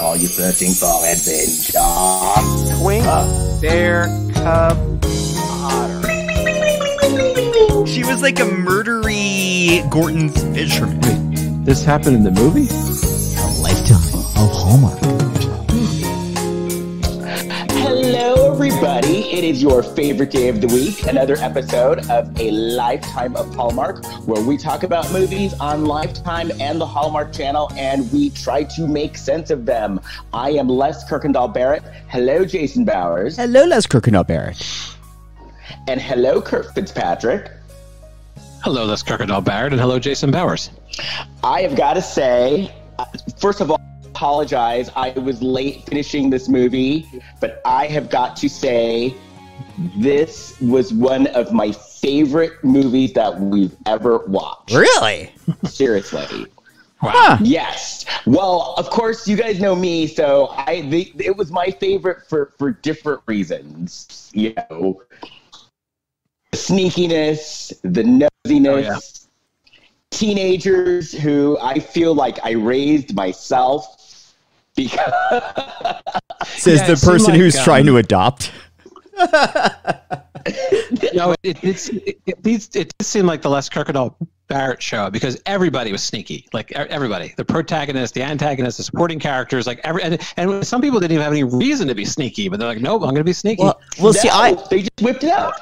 Are you searching for adventure? Twink, bear, cub, otter. She was like a murdery Gorton's fisherman. Wait, this happened in the movie? A lifetime of Hallmark. Hello, everybody. It is your favorite day of the week. Another episode of A Lifetime of Hallmark, where we talk about movies on Lifetime and the Hallmark Channel, and we try to make sense of them. I am Les Kurkendaal-Barrett. Hello, Jason Bowers. Hello, Les Kurkendaal-Barrett. And hello, Kurt Fitzpatrick. Hello, Les Kurkendaal-Barrett, and hello, Jason Bowers. I have got to say, first of all, apologize. I was late finishing this movie, but I have got to say this was one of my favorite movies that we've ever watched. Really? Seriously. Wow. Yes. Well, of course, you guys know me, so it was my favorite for different reasons. You know, the sneakiness, the nosiness, teenagers who I feel like I raised myself. Because says the person who's trying to adopt. No, it did seem like the Les Kurkendaal-Barrett show because everybody was sneaky. Like everybody, the protagonist, the antagonist, the supporting characters, like and some people didn't even have any reason to be sneaky, but they're like, nope, I'm going to be sneaky. Well, see, they just whipped it out.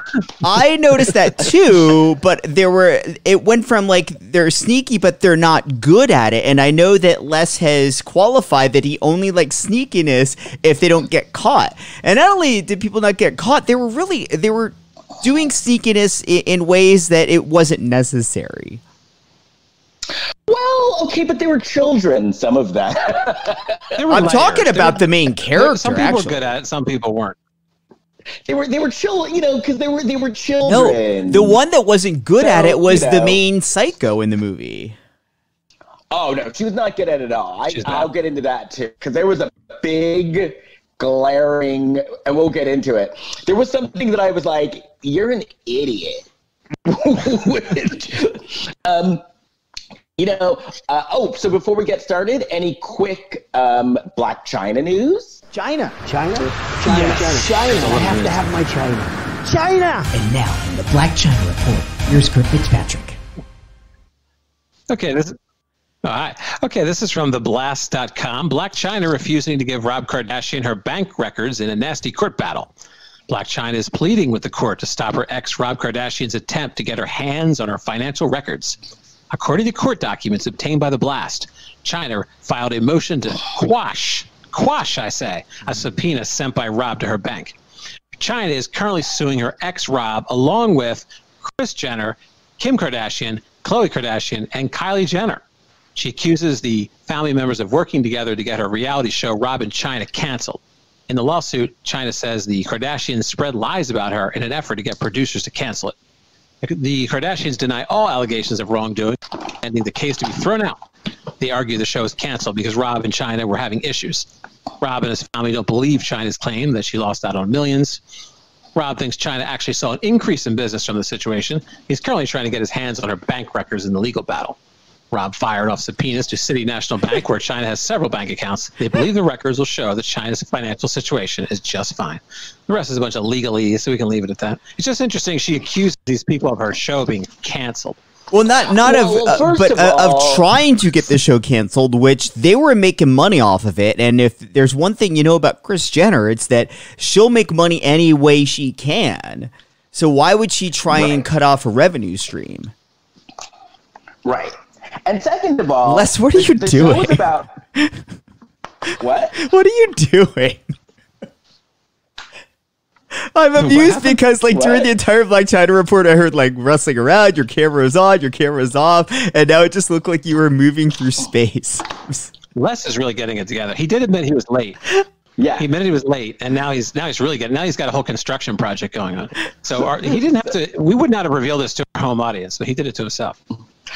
I noticed that too, but it went from like they're sneaky, but they're not good at it. And I know that Les has qualified that he only likes sneakiness if they don't get caught. And not only did people not get caught, they were doing sneakiness in ways that it wasn't necessary. Well, okay, but they were children, some of them. I'm talking about the main character. Some people were good at it, some people weren't. They were children, you know, because they were children. No, the one that wasn't good at it was the main psycho in the movie. Oh, no, she was not good at it at all. I'll get into that, too, because there was a big, glaring, and we'll get into it. There was something that I was like, you're an idiot. So before we get started, any quick Blac Chyna news? China. I have to have my China. And now, in the Blac Chyna report, here's Kurt Fitzpatrick. Okay, this is from theblast.com. Blac Chyna refusing to give Rob Kardashian her bank records in a nasty court battle. Blac Chyna is pleading with the court to stop her ex Rob Kardashian's attempt to get her hands on her financial records. According to court documents obtained by The Blast, Chyna filed a motion to quash, a subpoena sent by Rob to her bank. Chyna is currently suing her ex Rob along with Kris Jenner, Kim Kardashian, Khloe Kardashian, and Kylie Jenner. She accuses the family members of working together to get her reality show Rob and Chyna canceled. In the lawsuit, Chyna says the Kardashians spread lies about her in an effort to get producers to cancel it. The Kardashians deny all allegations of wrongdoing, ending the case to be thrown out. They argue the show is canceled because Rob and Chyna were having issues. Rob and his family don't believe Chyna's claim that she lost out on millions. Rob thinks Chyna actually saw an increase in business from the situation. He's currently trying to get his hands on her bank records in the legal battle. Rob fired off subpoenas to City National Bank, where Chyna has several bank accounts. They believe the records will show that Chyna's financial situation is just fine. The rest is a bunch of legalese, so we can leave it at that. It's just interesting. She accused these people of her show being canceled. Well, of trying to get the show canceled, which they were making money off of it. And if there's one thing you know about Kris Jenner, it's that she'll make money any way she can. So why would she try and cut off a revenue stream? Right. And second of all, Les, what are you doing? What? What are you doing? I'm amused because, during the entire Blac Chyna report, I heard, rustling around, your camera is on, your camera is off, and now it just looked like you were moving through space. Les is really getting it together. He did admit he was late. Yeah. He admitted he was late, and now he's really getting. Now he's got a whole construction project going on. So he didn't have to. We would not have revealed this to our home audience, so he did it to himself.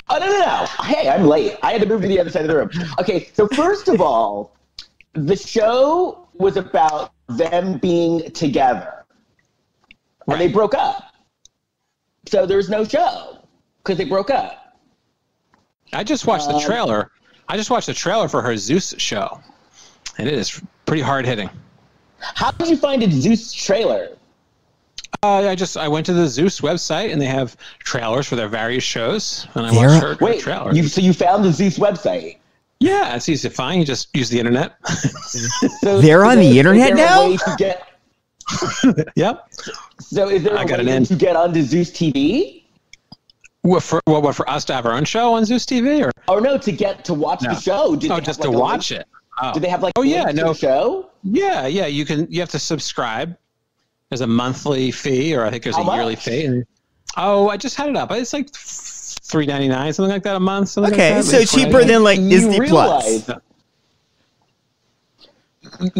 Oh, no. Hey, I'm late. I had to move to the other side of the room. Okay, so first of all, the show was about them being together. And they broke up. So there's no show because they broke up. I just watched the trailer. I just watched the trailer for her Zeus show. And it is pretty hard hitting. How did you find a Zeus trailer? I went to the Zeus website and they have trailers for their various shows, and I watched her trailers. So you found the Zeus website? Yeah, it's easy to find. You just use the internet. They're on the internet now? Yep. So is there a way to get onto Zeus TV? What for us to have our own show on Zeus TV, or? Oh no, to watch the show. Just to watch it. Oh. Do they have show? Yeah. You have to subscribe. There's a monthly fee, or I think there's a yearly fee. I just had it up. It's like $3.99, something like that a month. Okay, like so cheaper than like Disney Plus.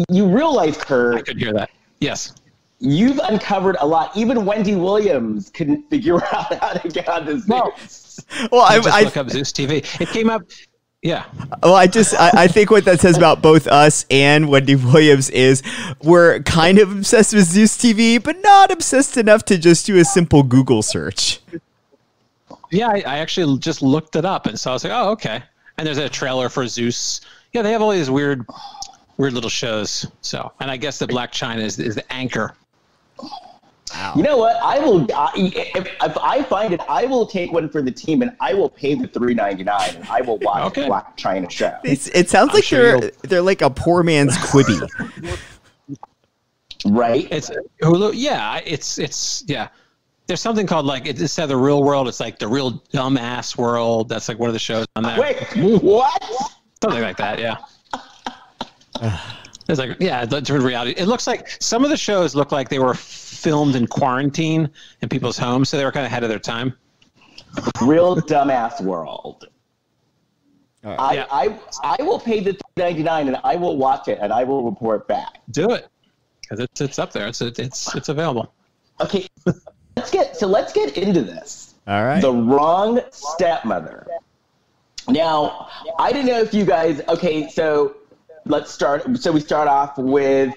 You realize, Kurt? I could hear that. Yes. You've uncovered a lot. Even Wendy Williams couldn't figure out how to get on this. Well, I look up Zeus TV. It came up. Yeah. Well, I think what that says about both us and Wendy Williams is we're kind of obsessed with Zeus TV, but not obsessed enough to just do a simple Google search. Yeah, I actually just looked it up, and so I was like, oh, okay. And there's a trailer for Zeus. Yeah, they have all these weird little shows. So, and I guess the Blac Chyna is the anchor. Wow. You know what? If I find it, I will take one for the team, and I will pay the $3.99, and I will watch the Blac Chyna show. It sounds like they're like a poor man's Quibi, right? It's Hulu. Yeah, it's yeah. There's something called instead of the real world, it's like the real dumbass world. That's like one of the shows on there. Wait, what? Something like that. Yeah. It's like different reality. It looks like some of the shows look like they were filmed in quarantine in people's homes, so they were kind of ahead of their time. Real dumbass world. Right. I will pay the $3.99 and I will watch it and I will report back. Do it, because it's up there. It's available. Okay, let's get into this. All right. The wrong stepmother. Now, I didn't know if you guys. Okay, so. Let's start. So we start off with,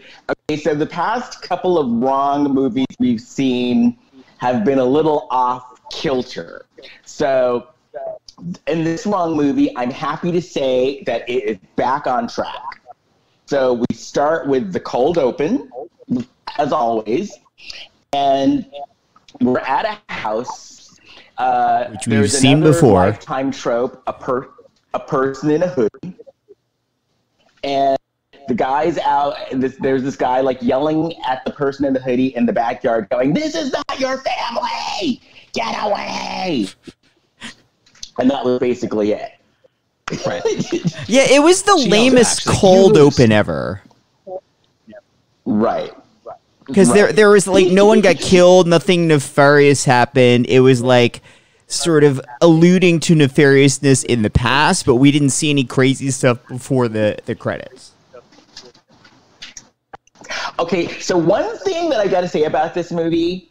so the past couple of wrong movies we've seen have been a little off kilter. So in this wrong movie, I'm happy to say that it is back on track. So we start with the cold open, as always, and we're at a house. Which we've seen before. Lifetime trope, a person in a hoodie. And the guy's out, there's this guy yelling at the person in the hoodie in the backyard going, "This is not your family! Get away!" And that was basically it. Right. Yeah, it was the lamest cold open ever. Right. Because there was no one got killed, nothing nefarious happened. It was sort of alluding to nefariousness in the past, but we didn't see any crazy stuff before the credits. Okay, so one thing that I got to say about this movie,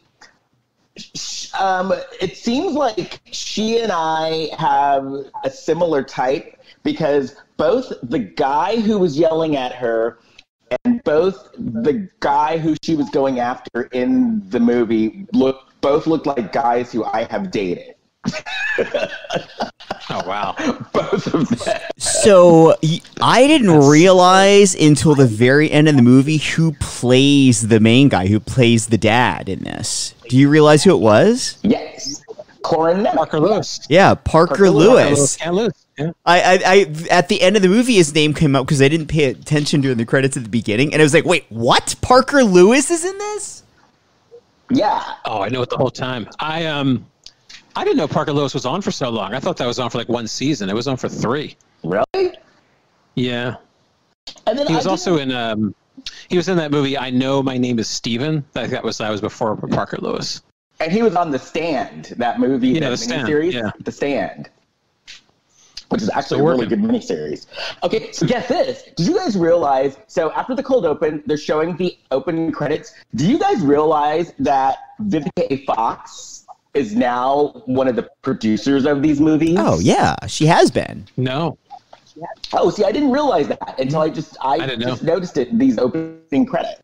it seems like she and I have a similar type, because both the guy who was yelling at her and both the guy who she was going after in the movie both looked like guys who I have dated. Oh, wow. Both of them. So I didn't realize until the very end of the movie who plays the main guy, who plays the dad in this. Do you realize who it was? Yes. Parker Lewis. Yeah, Parker Lewis. Yeah. I at the end of the movie, his name came up because I didn't pay attention during the credits at the beginning, and I was like, wait, what? Parker Lewis is in this? Yeah. Oh, I know it the whole time. I didn't know Parker Lewis was on for so long. I thought that was on for one season. It was on for 3. Really? Yeah. And then he was also in. He was in that movie. I Know My Name Is Steven. That was before Parker Lewis. And he was on The Stand, that movie, yeah, that The Stand. miniseries, Yeah. The Stand, which is actually a really good miniseries. Okay, so get this. Did you guys realize? So after the cold open, they're showing the opening credits. Do you guys realize that Vivica A. Fox is now one of the producers of these movies? Oh, yeah, she has been. No. Oh, see, I didn't realize that until I just noticed it in these opening credits.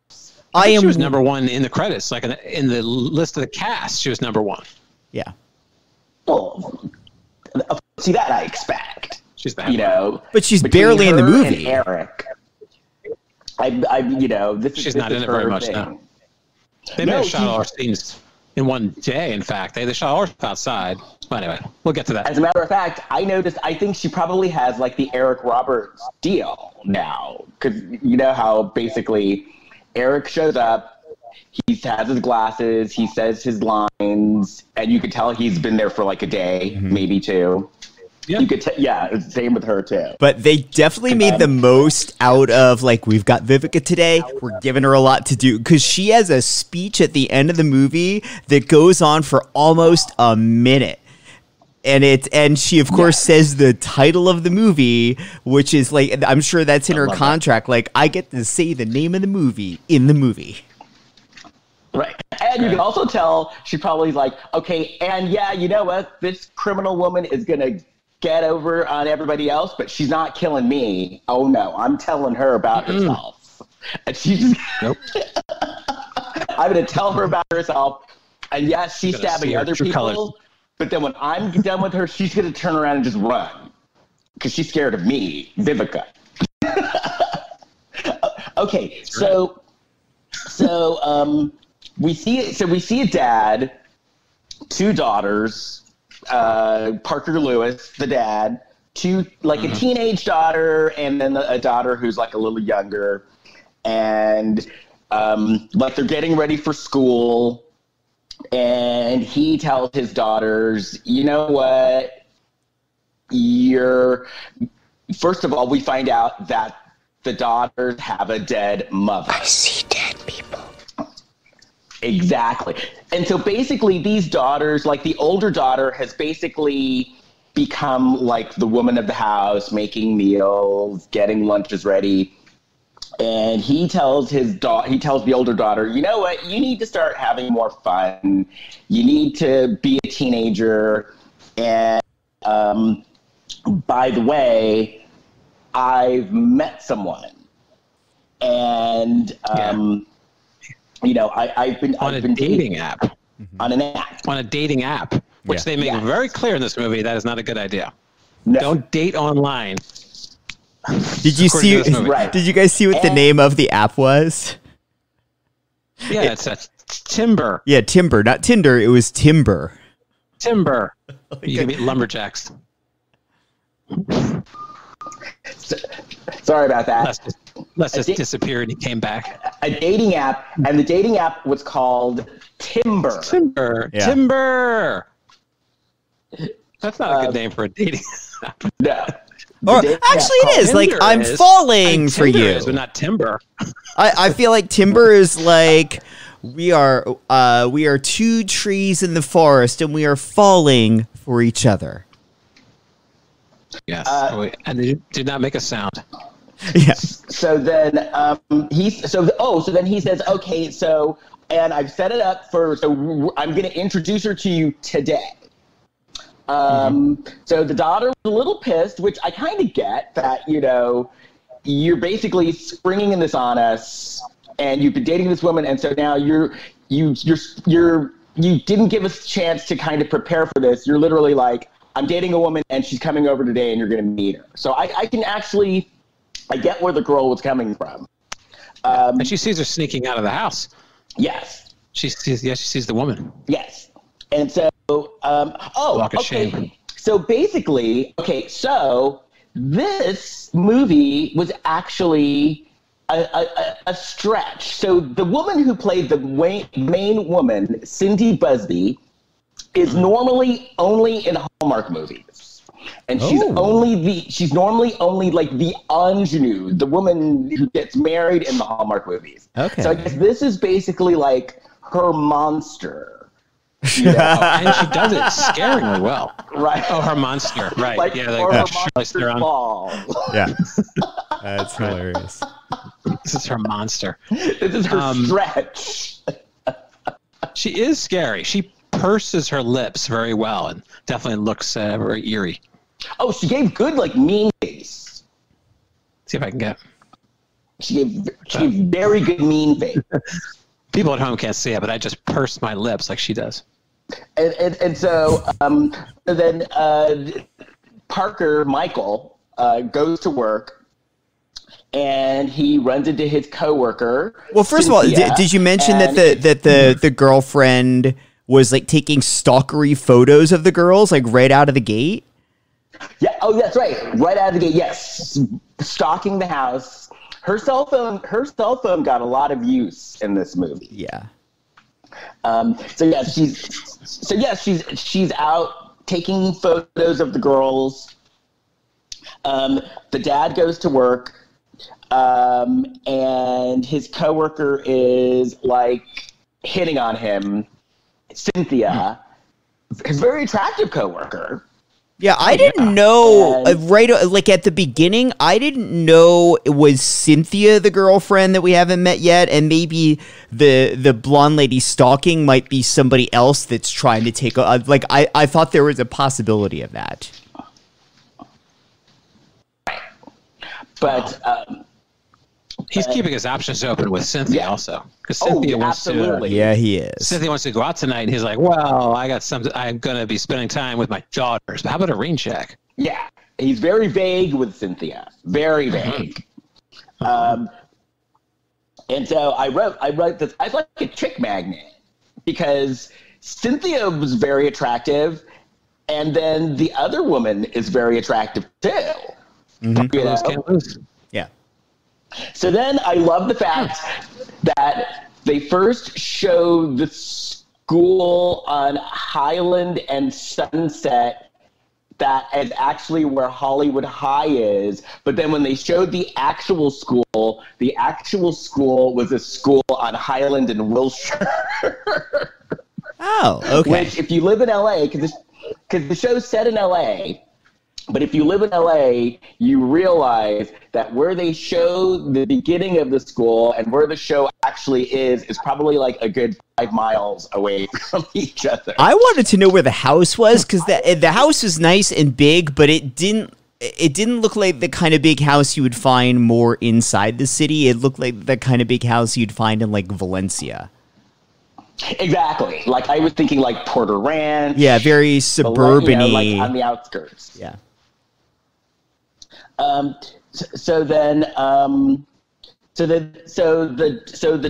She was number 1 in the credits, in the list of the cast. She was number 1. Yeah. Well, see, that I expect. She's the but she's barely in the movie. Eric. you know, She's not in it very much now. They may have shot all our scenes in one day, in fact. They shot all our stuff outside. But anyway, we'll get to that. As a matter of fact, I think she probably has like the Eric Roberts deal now. Because you know how basically Eric shows up, he has his glasses, he says his lines, and you could tell he's been there for like a day, maybe two. Yeah. You could same with her too. But they definitely made the most out of, like, we've got Vivica today, we're giving her a lot to do, because she has a speech at the end of the movie that goes on for almost a minute. And she of course says the title of the movie, which is like, I'm sure that's in her contract. Like, I get to say the name of the movie in the movie. Right. And you can also tell she probably like, okay, and yeah, you know what? This criminal woman is going to get over on everybody else, but she's not killing me. Oh no, I'm telling her about herself. And she's nope. I'm going to tell her about herself. And yes, she's stabbing other people. Colors. But then when I'm done with her, she's going to turn around and just run. Because she's scared of me, Vivica. Okay, so we see a dad, two daughters, Parker Lewis, the dad, two like a teenage daughter, and then a daughter who's like a little younger, and like they're getting ready for school, and he tells his daughters, you know what, first of all, we find out that the daughters have a dead mother. I see dead people. Exactly. And so basically these daughters, like the older daughter has basically become like the woman of the house, making meals, getting lunches ready. And he tells the older daughter, you know what, you need to start having more fun. You need to be a teenager. And by the way, I've met someone. And you know, I've been on a dating app. On an app. On a dating app, which they make very clear in this movie that is not a good idea. No. Don't date online. Did you see? Did you guys see what the name of the app was? Yeah, it's a Timber. Yeah, Timber, not Tinder. It was Timber. Timber. You can meet lumberjacks. Sorry about that. Les just disappeared and he came back. A dating app, and the dating app was called Timber. Timber. Yeah. Timber. That's not a good name for a dating app. No. Or actually, it is. Like, I'm falling for you. Is, but not Timber. I feel like Timber is like we are two trees in the forest and we are falling for each other. Yes. And they did not make a sound. Yeah. So then then he says, okay, so, and I've set it up so I'm going to introduce her to you today. So the daughter was a little pissed, which I kind of get that, you know, you're basically springing this on us and you've been dating this woman. And so now you didn't give us a chance to kind of prepare for this. You're literally like, I'm dating a woman and she's coming over today and you're going to meet her. So I can actually, I get where the girl was coming from. And she sees her sneaking out of the house. Yes. She sees the woman. Yes. And so, Walk of okay. shame. So basically, so this movie was actually a stretch. So the woman who played the main woman, Cindy Busby, is normally only in Hallmark movies. And she's normally only like the ingenue, the woman who gets married in the Hallmark movies. Okay. So I guess this is basically like her monster. You know? And she does it scaringly well. Right. Oh, her monster. Right. Like, yeah, or her monster ball. Yeah. That's hilarious. This is her monster. This is her stretch. She is scary. She purses her lips very well and definitely looks very eerie. Oh, she gave good, like, mean face. See if I can get. She gave very good mean face. People at home can't see it, but I just purse my lips like she does. And so then Michael goes to work, and he runs into his coworker. Well, first of all, did you mention that the girlfriend was like taking stalkery photos of the girls like right out of the gate? Yeah. Oh, that's right. Right out of the gate. Yes. Stalking the house. Her cell phone got a lot of use in this movie. Yeah. She's out taking photos of the girls. The dad goes to work, and his coworker is like hitting on him. Cynthia, his very attractive coworker. Yeah, I didn't know, like at the beginning, I didn't know it was Cynthia, the girlfriend that we haven't met yet, and maybe the blonde lady stalking might be somebody else that's trying to take, I thought there was a possibility of that. But he's keeping his options open with Cynthia also, because Cynthia wants to. Yeah, he is. Cynthia wants to go out tonight, and he's like, "Well, I got something. I'm gonna be spending time with my daughters. But how about a rain check?" Yeah, he's very vague with Cynthia. Very vague. And so I wrote this. I like a chick magnet because Cynthia was very attractive, and then the other woman is very attractive too. Mm-hmm. You know? Can't lose. Yeah. So then I love the fact that they first show the school on Highland and Sunset that is actually where Hollywood High is. But then when they showed the actual school was a school on Highland and Wilshire. Oh, okay. Which, if you live in LA, because the show's set in LA, but if you live in LA, you realize that where they show the beginning of the school and where the show actually is probably like a good 5 miles away from each other. I wanted to know where the house was because the house is nice and big, but it didn't look like the kind of big house you would find more inside the city. It looked like the kind of big house you'd find in like Valencia. Exactly. Like I was thinking like Porter Ranch. Yeah, very suburban-y. Like on the outskirts. Yeah. So the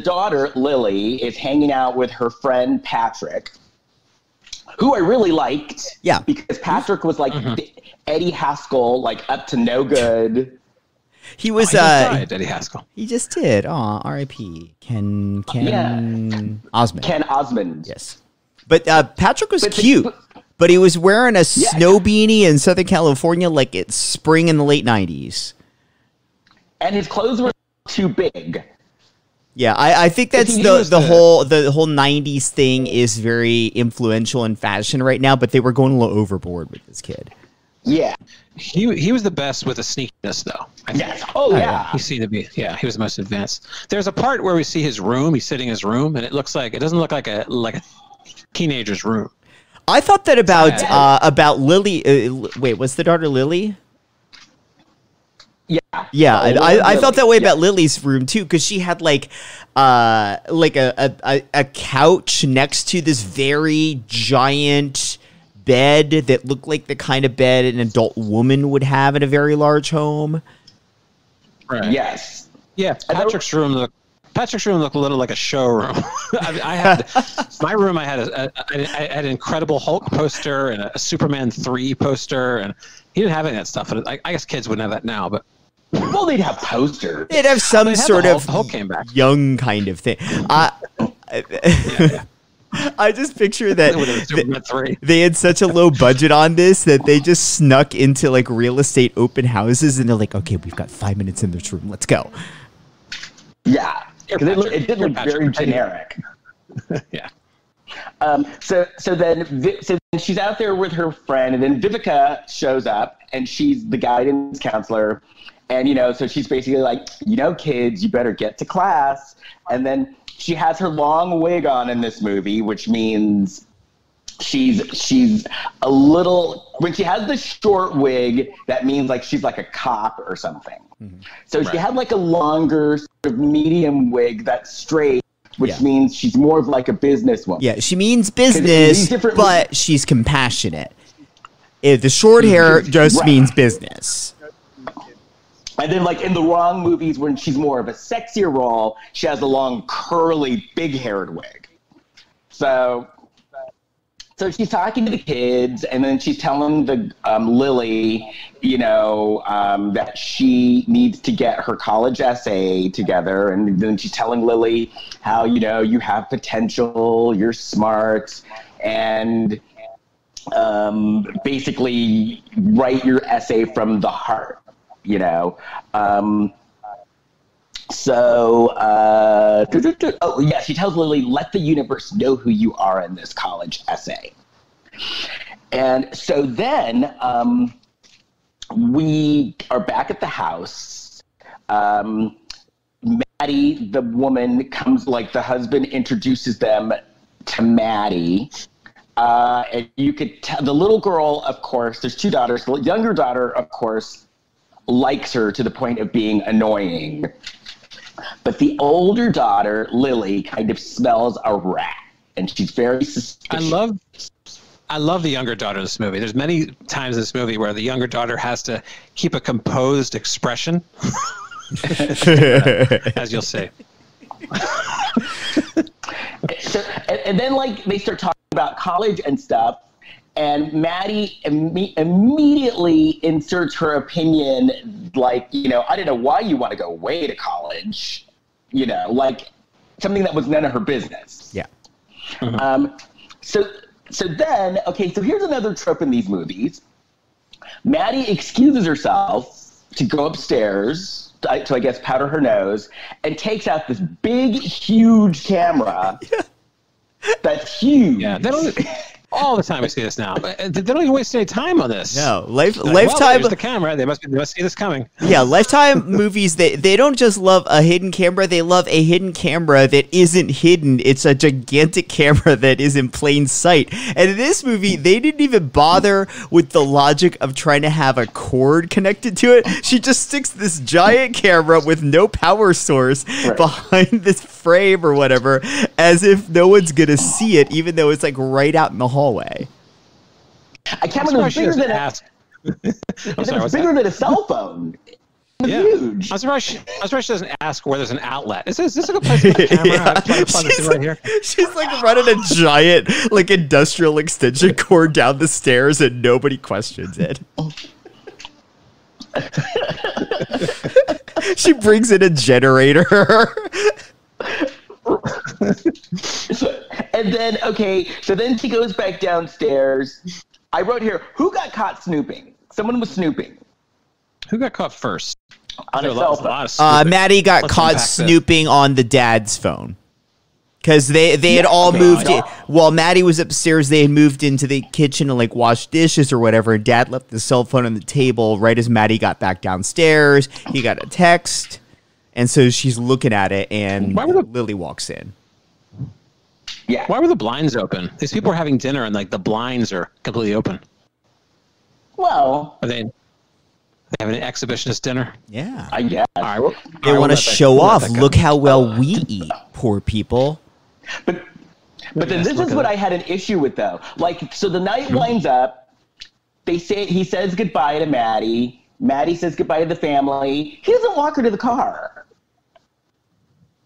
daughter Lily is hanging out with her friend Patrick, who I really liked. Yeah, because Patrick was like Eddie Haskell, like up to no good. He was Eddie Haskell. He just did. Aw, R.I.P. Ken Osmond. Ken Osmond. Yes, but Patrick was cute. But he was wearing a snow beanie in Southern California like it's spring in the late 90s. And his clothes were too big. Yeah, I think that's the whole 90s thing is very influential in fashion right now, but they were going a little overboard with this kid. Yeah. He was the best with the sneakiness, though. Yes. Oh, yeah. He seemed to be, he was the most advanced. There's a part where we see his room. He's sitting in his room, and it doesn't look like a teenager's room. I thought that about Lily. Wait, was the daughter Lily? Yeah. Yeah, I felt that way about Lily's room too, because she had like a couch next to this very giant bed that looked like the kind of bed an adult woman would have in a very large home. Right. Yes. Yeah, Patrick's room looked a little like a showroom. I had my room. I had an Incredible Hulk poster and a Superman 3 poster, and he didn't have any of that stuff. I guess kids wouldn't have that now, but well, they'd have posters. They'd have some sort of Hulk came back. Young kind of thing. I just picture that they had such a low budget on this that they just snuck into like real estate open houses, and they're like, "Okay, we've got 5 minutes in this room. Let's go." Yeah. It did look very generic. Yeah. So then she's out there with her friend, and then Vivica shows up, and she's the guidance counselor, and so she's basically like, kids, you better get to class. And then she has her long wig on in this movie, which means she's a little. When she has the short wig, that means like she's like a cop or something. Mm-hmm. So she had like a longer sort of medium wig that's straight, which means she's more of like a businesswoman. Yeah, she means business, but she's compassionate. The short hair just means business. And then, like, in the wrong movies, when she's more of a sexier role, she has a long, curly, big-haired wig. So she's talking to the kids, and then she's telling the Lily, that she needs to get her college essay together. And then she's telling Lily how, you have potential, you're smart, and basically write your essay from the heart. She tells Lily, let the universe know who you are in this college essay. And so then we are back at the house. Maddie, the woman, comes, like, the husband introduces them to Maddie. And you could tell the little girl, of course, there's 2 daughters. The younger daughter, of course, likes her to the point of being annoying. But the older daughter, Lily, kind of smells a rat, and she's very suspicious. I love the younger daughter in this movie. There's many times in this movie where the younger daughter has to keep a composed expression, as you'll see. And then, like, they start talking about college and stuff. And Maddie immediately inserts her opinion, like, I don't know why you want to go away to college, like something that was none of her business. Yeah. So then, okay, so here's another trope in these movies. Maddie excuses herself to go upstairs to, I guess, powder her nose, and takes out this big, huge camera. That's huge. Yeah, they don't. All the time we see this now. They don't even waste any time on this. No, Lifetime. There's the camera. They must see this coming. Yeah, Lifetime movies, they don't just love a hidden camera. They love a hidden camera that isn't hidden. It's a gigantic camera that is in plain sight. And in this movie, they didn't even bother with the logic of trying to have a cord connected to it. She just sticks this giant camera with no power source behind this frame or whatever, as if no one's gonna see it, even though it's like right out in the hallway. A camera that's bigger than bigger than a cell phone. Yeah. Huge. I'm surprised she doesn't ask where there's an outlet. Is this a good place for the camera? I'm trying to plug this in right here. She's like running a giant, like, industrial extension cord down the stairs, and nobody questions it. She brings in a generator. And then, so then she goes back downstairs. I wrote here, who got caught snooping? Someone was snooping. Who got caught first? On a cell phone. Maddie got caught snooping on the dad's phone. Because they had all moved in. While Maddie was upstairs, they had moved into the kitchen to, like, wash dishes or whatever. And Dad left the cell phone on the table right as Maddie got back downstairs. He got a text. And so she's looking at it, and Lily walks in. Yeah. Why were the blinds open? These people are having dinner, and, like, the blinds are completely open. Well, Are they having an exhibitionist dinner? Yeah. I guess. All right, They want to show off. Look how well we eat, poor people. But then this is what I had an issue with, though. Like, so the night winds up. He says goodbye to Maddie. Maddie says goodbye to the family. He doesn't walk her to the car.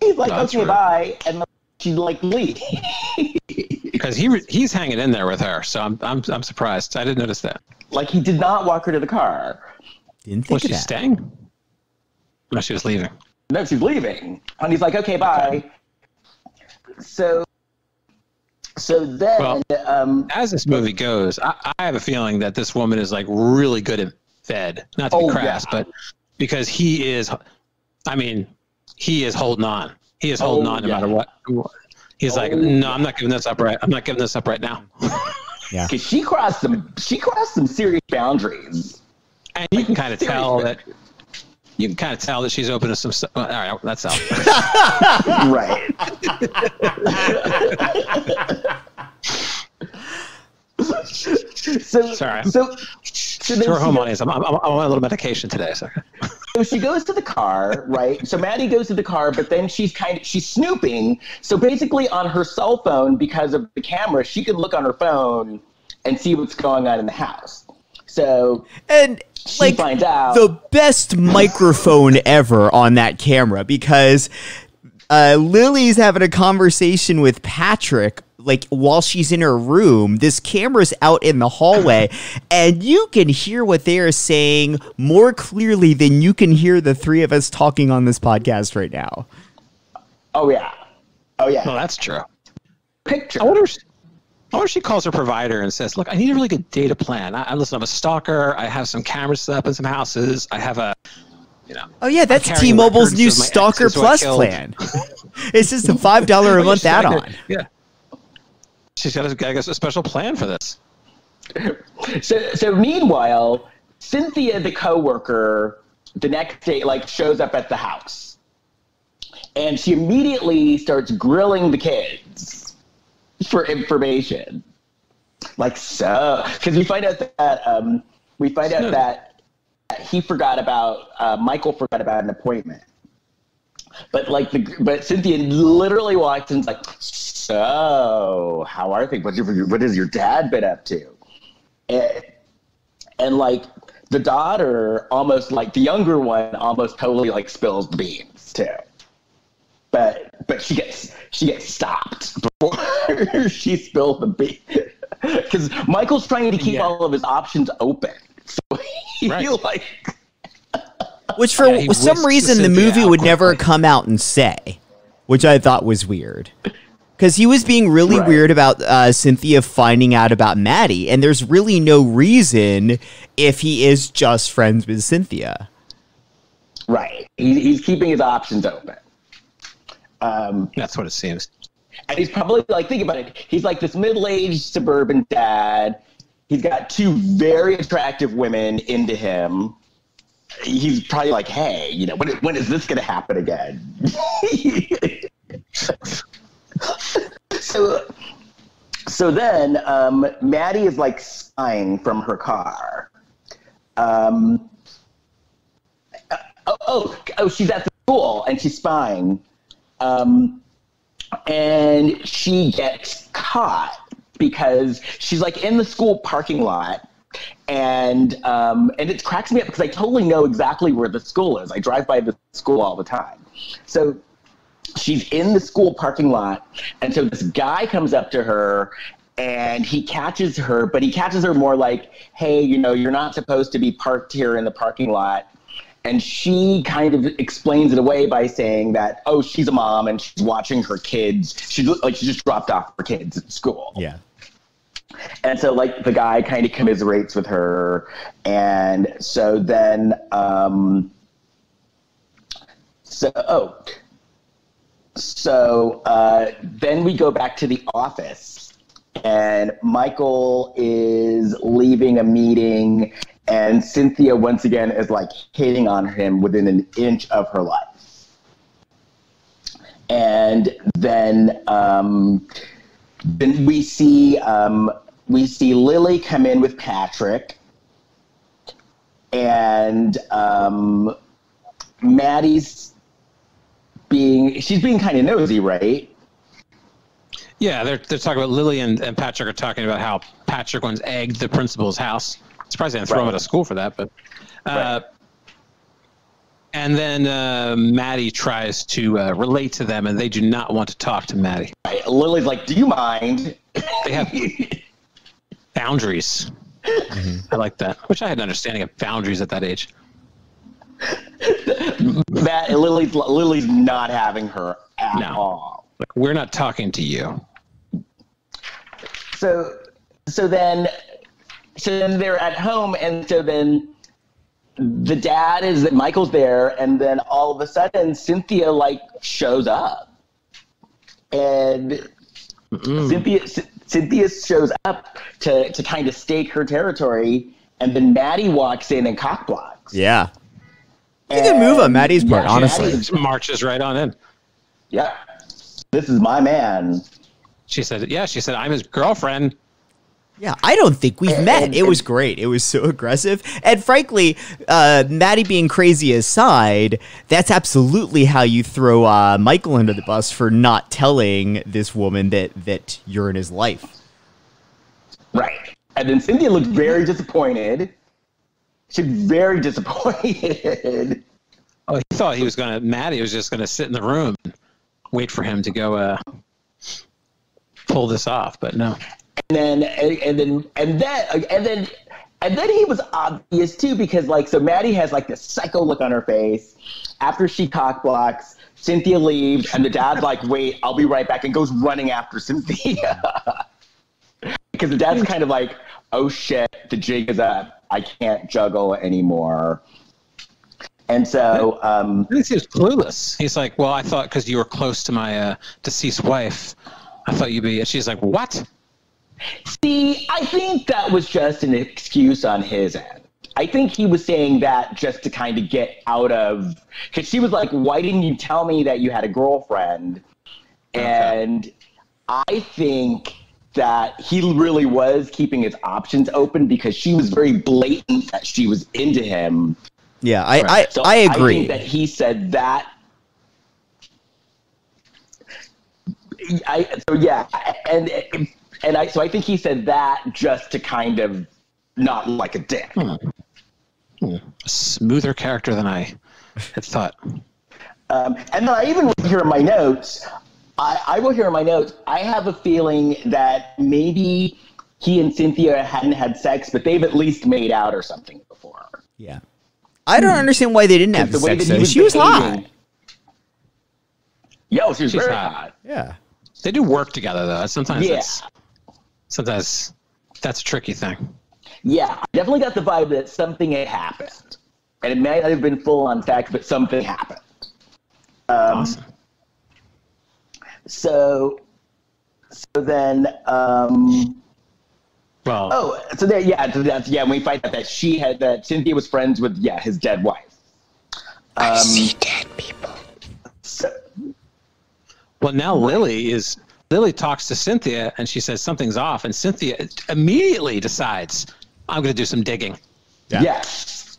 He's like, okay, bye, and she, like, leaves. Because he's hanging in there with her, so I'm surprised. I didn't notice that. Like, he did not walk her to the car. Didn't think was she staying? No, she was leaving. No, she's leaving. And he's like, okay, bye. So then, as this movie goes, I have a feeling that this woman is, like, really good at fed. Not to be crass, but because he is holding on. He is holding on no matter what. He's like, no, I'm not giving this up right. I'm not giving this up right now. Yeah, because she crossed some serious boundaries, and you can kind of tell that. You can kind of tell that she's open to some stuff. All right, that's out. Right. Sorry. So to our home audience, I'm on a little medication today. So she goes to the car, right? So Maddie goes to the car, but then she's snooping. So basically on her cell phone, because of the camera, she can look on her phone and see what's going on in the house. So and she like finds out the best microphone ever on that camera, because Lily's having a conversation with Patrick like while she's in her room. This camera's out in the hallway and you can hear what they are saying more clearly than you can hear the three of us talking on this podcast right now. Oh yeah. Well, that's true. Picture. I wonder if she calls her provider and says, look, I need a really good data plan. I'm a stalker. I have some cameras set up in some houses. I have a, Oh yeah, that's T-Mobile's new Stalker Plus plan. It's just a $5 a month add-on. Yeah. She's got a special plan for this. So meanwhile, Cynthia, the coworker, the next day, like, shows up at the house. And she immediately starts grilling the kids for information. Like, so, because we find out that he forgot about, Michael forgot about an appointment. But Cynthia literally walks in and is like, so how are things? What has your dad been up to? And like the daughter almost, like the younger one almost totally like spills the beans too. But she gets stopped before she spills the beans. Because Michael's trying to keep all of his options open. So which for some reason the movie would never come out and say, which I thought was weird. Because he was being really weird about Cynthia finding out about Maddie, and there's really no reason if he is just friends with Cynthia. Right. He's keeping his options open. That's what it seems. And he's probably like, think about it. He's like this middle-aged suburban dad. He's got two very attractive women into him. He's probably like, hey, when is this going to happen again? So then Maddie is like spying from her car. She's at the school and she's spying. And she gets caught because she's like in the school parking lot. And it cracks me up because I totally know exactly where the school is. I drive by the school all the time. So she's in the school parking lot, and so this guy comes up to her, and he catches her, but he catches her more like, hey, you're not supposed to be parked here in the parking lot. And she kind of explains it away by saying that, oh, she's a mom, and she's watching her kids. She just dropped off her kids at school. Yeah. And so, like, the guy kind of commiserates with her, and so then, then we go back to the office, and Michael is leaving a meeting, and Cynthia once again is like hitting on him within an inch of her life. And then we see Lily come in with Patrick, and Maddie's being kind of nosy, right? Yeah, they're talking about Lily and Patrick are talking about how Patrick once egged the principal's house. Surprised they didn't throw him out of school for that, but and then Maddie tries to relate to them, and they do not want to talk to Maddie. Right. Lily's like, do you mind? They have boundaries. Mm-hmm. I like that. I wish I had an understanding of boundaries at that age. Lily's not having her at all. Like, we're not talking to you. So then they're at home, and so then the dad is that Michael's there, and then all of a sudden Cynthia like shows up, and Cynthia shows up to kind of stake her territory, and then Maddie walks in and cock blocks. Yeah. You can move on Maddie's part, honestly. Maddie marches right on in. Yeah. This is my man. She said, I'm his girlfriend. Yeah, I don't think we've met. It was great. It was so aggressive. And frankly, Maddie being crazy aside, that's absolutely how you throw Michael under the bus for not telling this woman that you're in his life. Right. And then Cynthia looked very disappointed. She's very disappointed. Oh, he thought Maddie was just gonna sit in the room and wait for him to go pull this off, but no. And then he was obvious too, because like, so Maddie has like this psycho look on her face after she cock blocks. Cynthia leaves, and the dad's like, "Wait, I'll be right back," and goes running after Cynthia because the dad's kind of like, "Oh shit, the jig is up. I can't juggle anymore." And so, I think he was clueless. He's like, "Well, I thought because you were close to my deceased wife, I thought you'd be." And she's like, "What?" See, I think that was just an excuse on his end. I think he was saying that just to kind of get out of, because she was like, "Why didn't you tell me that you had a girlfriend?" And I think that he really was keeping his options open because she was very blatant that she was into him. Yeah, I agree. I think that he said that. So I think he said that just to kind of not look like a dick. A smoother character than I had thought. And then I even wrote here in my notes. I wrote here in my notes. I have a feeling that maybe he and Cynthia hadn't had sex, but they've at least made out or something before. Yeah, I don't understand why they didn't have sex. Though. She was hot. Yo, she was very hot. Yeah, they do work together though. Sometimes that's a tricky thing. Yeah, I definitely got the vibe that something had happened. And it may not have been full on sex, but something happened. Awesome. So then, when we find out that Cynthia was friends with, his dead wife. I see dead people. Well, now Lily talks to Cynthia and she says something's off, and Cynthia immediately decides, I'm going to do some digging. Yeah. Yes.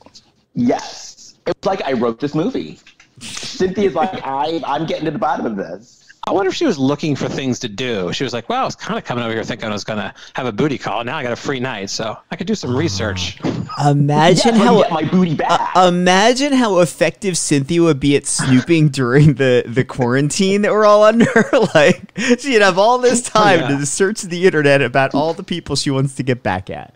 It was like I wrote this movie. Cynthia's like, I'm getting to the bottom of this. I wonder if she was looking for things to do. She was like, well, I was kind of coming over here thinking I was going to have a booty call. Now I got a free night, so I could do some research. Imagine get my booty back. Imagine how effective Cynthia would be at snooping during the quarantine that we're all under. Like, she'd have all this time to search the internet about all the people she wants to get back at.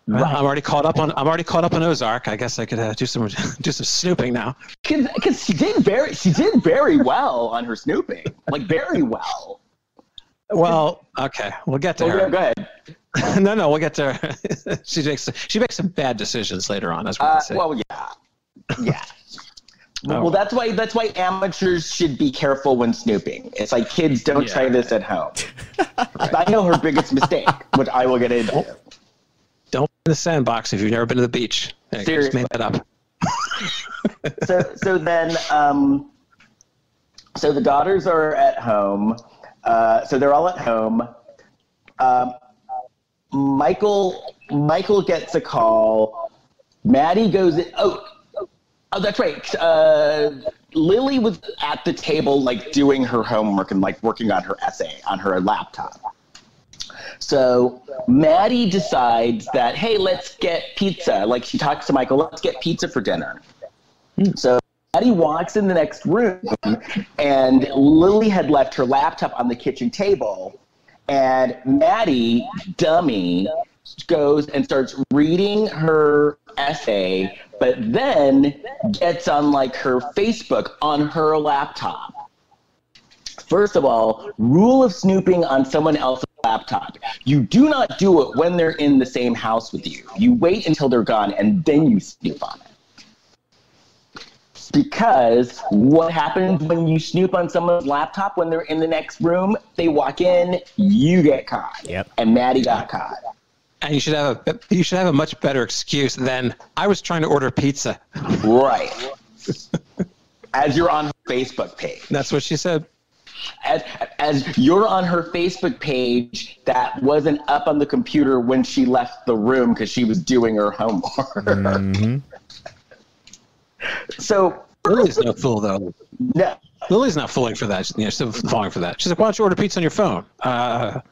Well, I'm already caught up on Ozark. I guess I could do some snooping now. Because she did very well on her snooping, like very well. Well, okay, we'll get to her. Go ahead. No, we'll get to her. She makes some bad decisions later on. That's what I say. Well, yeah. Well, that's why amateurs should be careful when snooping. It's like, kids, don't try this at home. I know her biggest mistake, which I will get into. Don't be in the sandbox if you've never been to the beach. Seriously. Just made that up. So then, so the daughters are at home. So they're all at home. Michael gets a call. Maddie goes in. Oh, that's right. Lily was at the table, like doing her homework and like working on her essay on her laptop. So Maddie decides that, hey, let's get pizza. Like, she talks to Michael, let's get pizza for dinner. So Maddie walks in the next room, and Lily had left her laptop on the kitchen table. And Maddie, dummy, goes and starts reading her essay, but then gets on, like, her Facebook on her laptop. First of all, rule of snooping on someone else's laptop. You do not do it when they're in the same house with you. You wait until they're gone, and then you snoop on it. Because what happens when you snoop on someone's laptop when they're in the next room? They walk in, you get caught. Yep. And Maddie got caught. And you should have a much better excuse than, I was trying to order pizza. Right. As you're on her Facebook page. That's what she said. As you're on her Facebook page that wasn't up on the computer when she left the room because she was doing her homework. Mm-hmm. So Lily's no fool, though. No. Lily's not falling for that. She's still falling for that. She's like, why don't you order pizza on your phone? I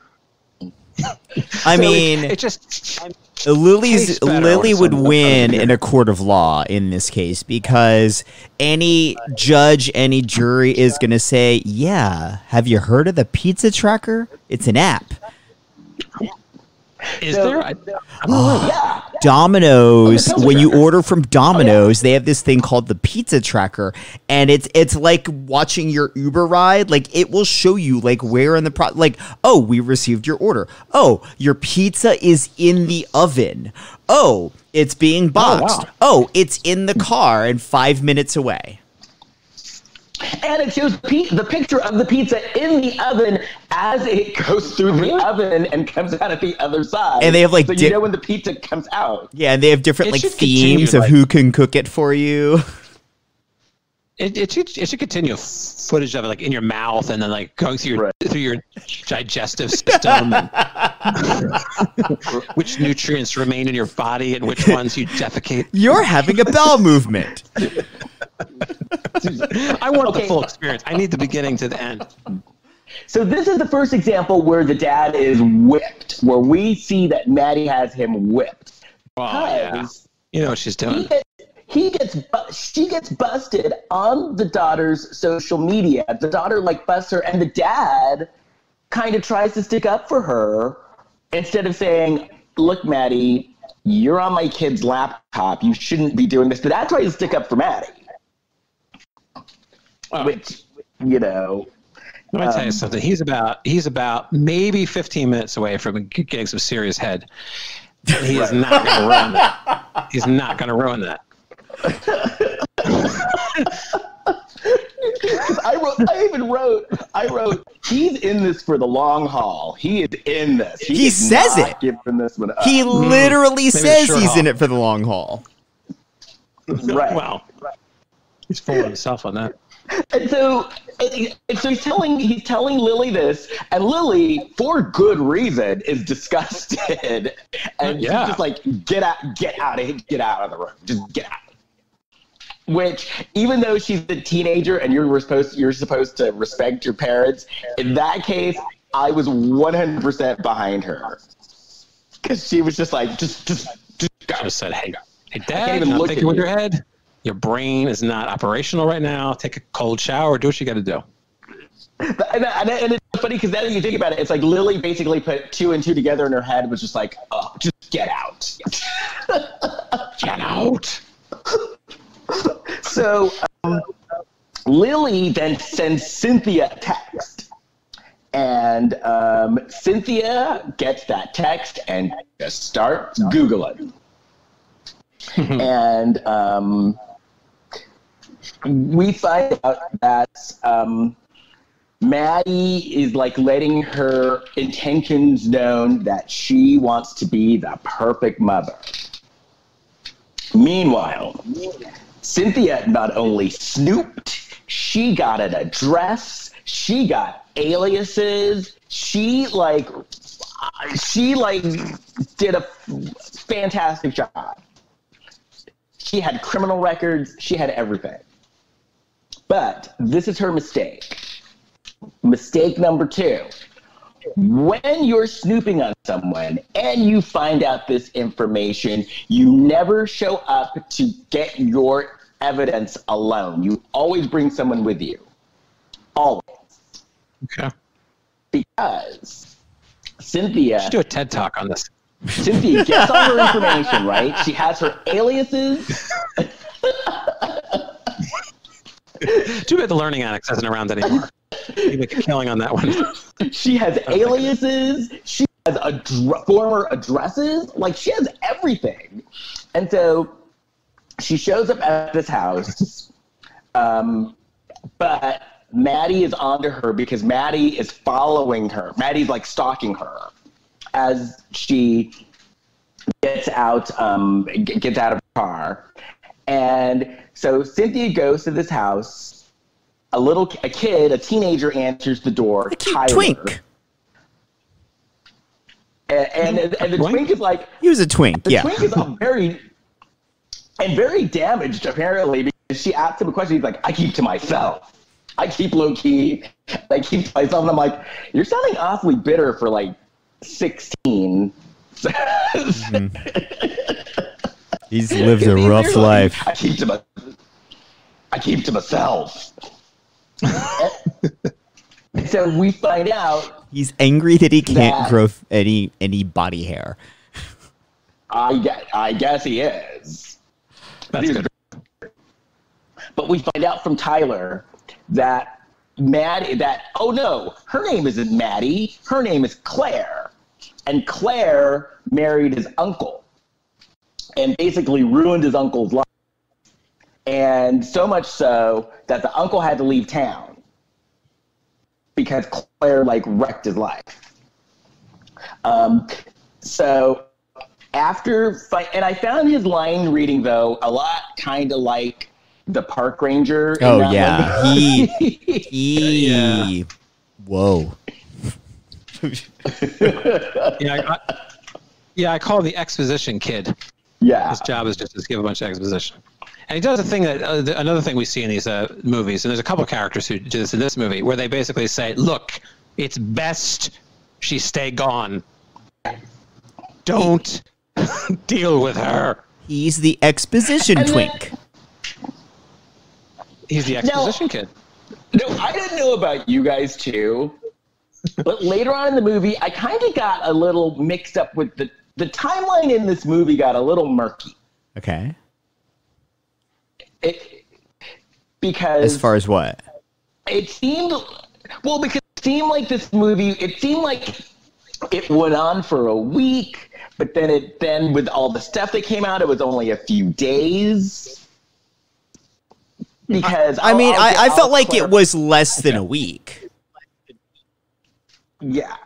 mean, it just Lily would win in a court of law in this case because any judge, any jury is going to say, yeah, have you heard of the pizza tracker? It's an app. Is there? Domino's, when you order from Domino's, they have this thing called the pizza tracker, and it's like watching your Uber ride. Like, it will show you like where in the like, oh, we received your order. Oh, your pizza is in the oven. Oh, it's being boxed. Oh, it's in the car and 5 minutes away. And it shows the picture of the pizza in the oven as it goes through the oven and comes out at the other side. And they have like, so you know when the pizza comes out. Yeah, and they have different like themes of who can cook it for you. It should continue footage of it like in your mouth and then like going through your digestive system, and which nutrients remain in your body and which ones you defecate. You're having a bowel movement. I want the full experience. I need the beginning to the end. So this is the first example where the dad is whipped, where we see that Maddie has him whipped. Oh, yeah. You know what she's doing. She gets busted on the daughter's social media. The daughter like busts her, and the dad kind of tries to stick up for her instead of saying, "Look, Maddie, you're on my kid's laptop. You shouldn't be doing this." The dad tries to stick up for Maddie, which, you know. Let me tell you something. He's about maybe 15 minutes away from getting some serious head. He is not going to ruin that. He's not going to ruin that. I wrote, he's in this for the long haul. He is in this. He says it. This one up. He literally says he's in it for the long haul. Right. Well, he's full of himself on that. And so he's telling Lily this, and Lily, for good reason, is disgusted, and she's just like, get out of the room, just get out. Which, even though she's a teenager and you're supposed to respect your parents, in that case, I was 100% behind her, because she was just like, just go. I just said, hey, Dad, I'm thinking with your head. Your brain is not operational right now. Take a cold shower. Do what you got to do. And it's funny because then you think about it, it's like Lily basically put 2 and 2 together in her head, was just like, oh, just get out. Get out. So Lily then sends Cynthia a text. And Cynthia gets that text and just starts Googling. And we find out that Maddie is like letting her intentions known that she wants to be the perfect mother. Meanwhile, Cynthia not only snooped, she got an address, she got aliases, she did a fantastic job. She had criminal records, she had everything. But this is her mistake. Mistake number 2. When you're snooping on someone and you find out this information, you never show up to get your evidence alone. You always bring someone with you. Always. Okay. Because Cynthia... You should do a TED Talk on this. Cynthia gets all her information, right? She has her aliases. Too bad the Learning Annex isn't around anymore. You make a killing on that one. She has aliases. She has former addresses. Like, she has everything. And so she shows up at this house, but Maddie is onto her because Maddie is following her. Maddie's, like, stalking her as she gets out of the car. And so Cynthia goes to this house. A teenager answers the door. Tyler. Twink. And the twink is like... He was a twink, The twink is very damaged, apparently, because she asked him a question. He's like, I keep to myself. I keep low-key. I keep to myself. And I'm like, you're sounding awfully bitter for, like, 16. He's lived a rough life. I keep to myself. So we find out he's angry that he can't grow any body hair. I guess he is. That's good. But we find out from Tyler that oh no, her name isn't Maddie, her name is Claire. And Claire married his uncle and basically ruined his uncle's life. And so much so that the uncle had to leave town because Claire wrecked his life. So after and I found his line reading though a lot kind of like the park ranger. Oh yeah, he whoa. I call him the exposition kid. Yeah, his job is just to give a bunch of exposition. And he does a thing that another thing we see in these movies, and there's a couple of characters who do this in this movie, where they basically say, "Look, it's best she stay gone. Don't deal with her." He's the exposition twink. He's the exposition kid. No, I didn't know about you guys too, but later on in the movie, I kind of got a little mixed up with the timeline in this movie got a little murky. Okay. Because as far as what? Because it seemed like this movie, it seemed like it went on for a week, but then with all the stuff that came out, it was only a few days. Because I felt like it was less than a week. Yeah.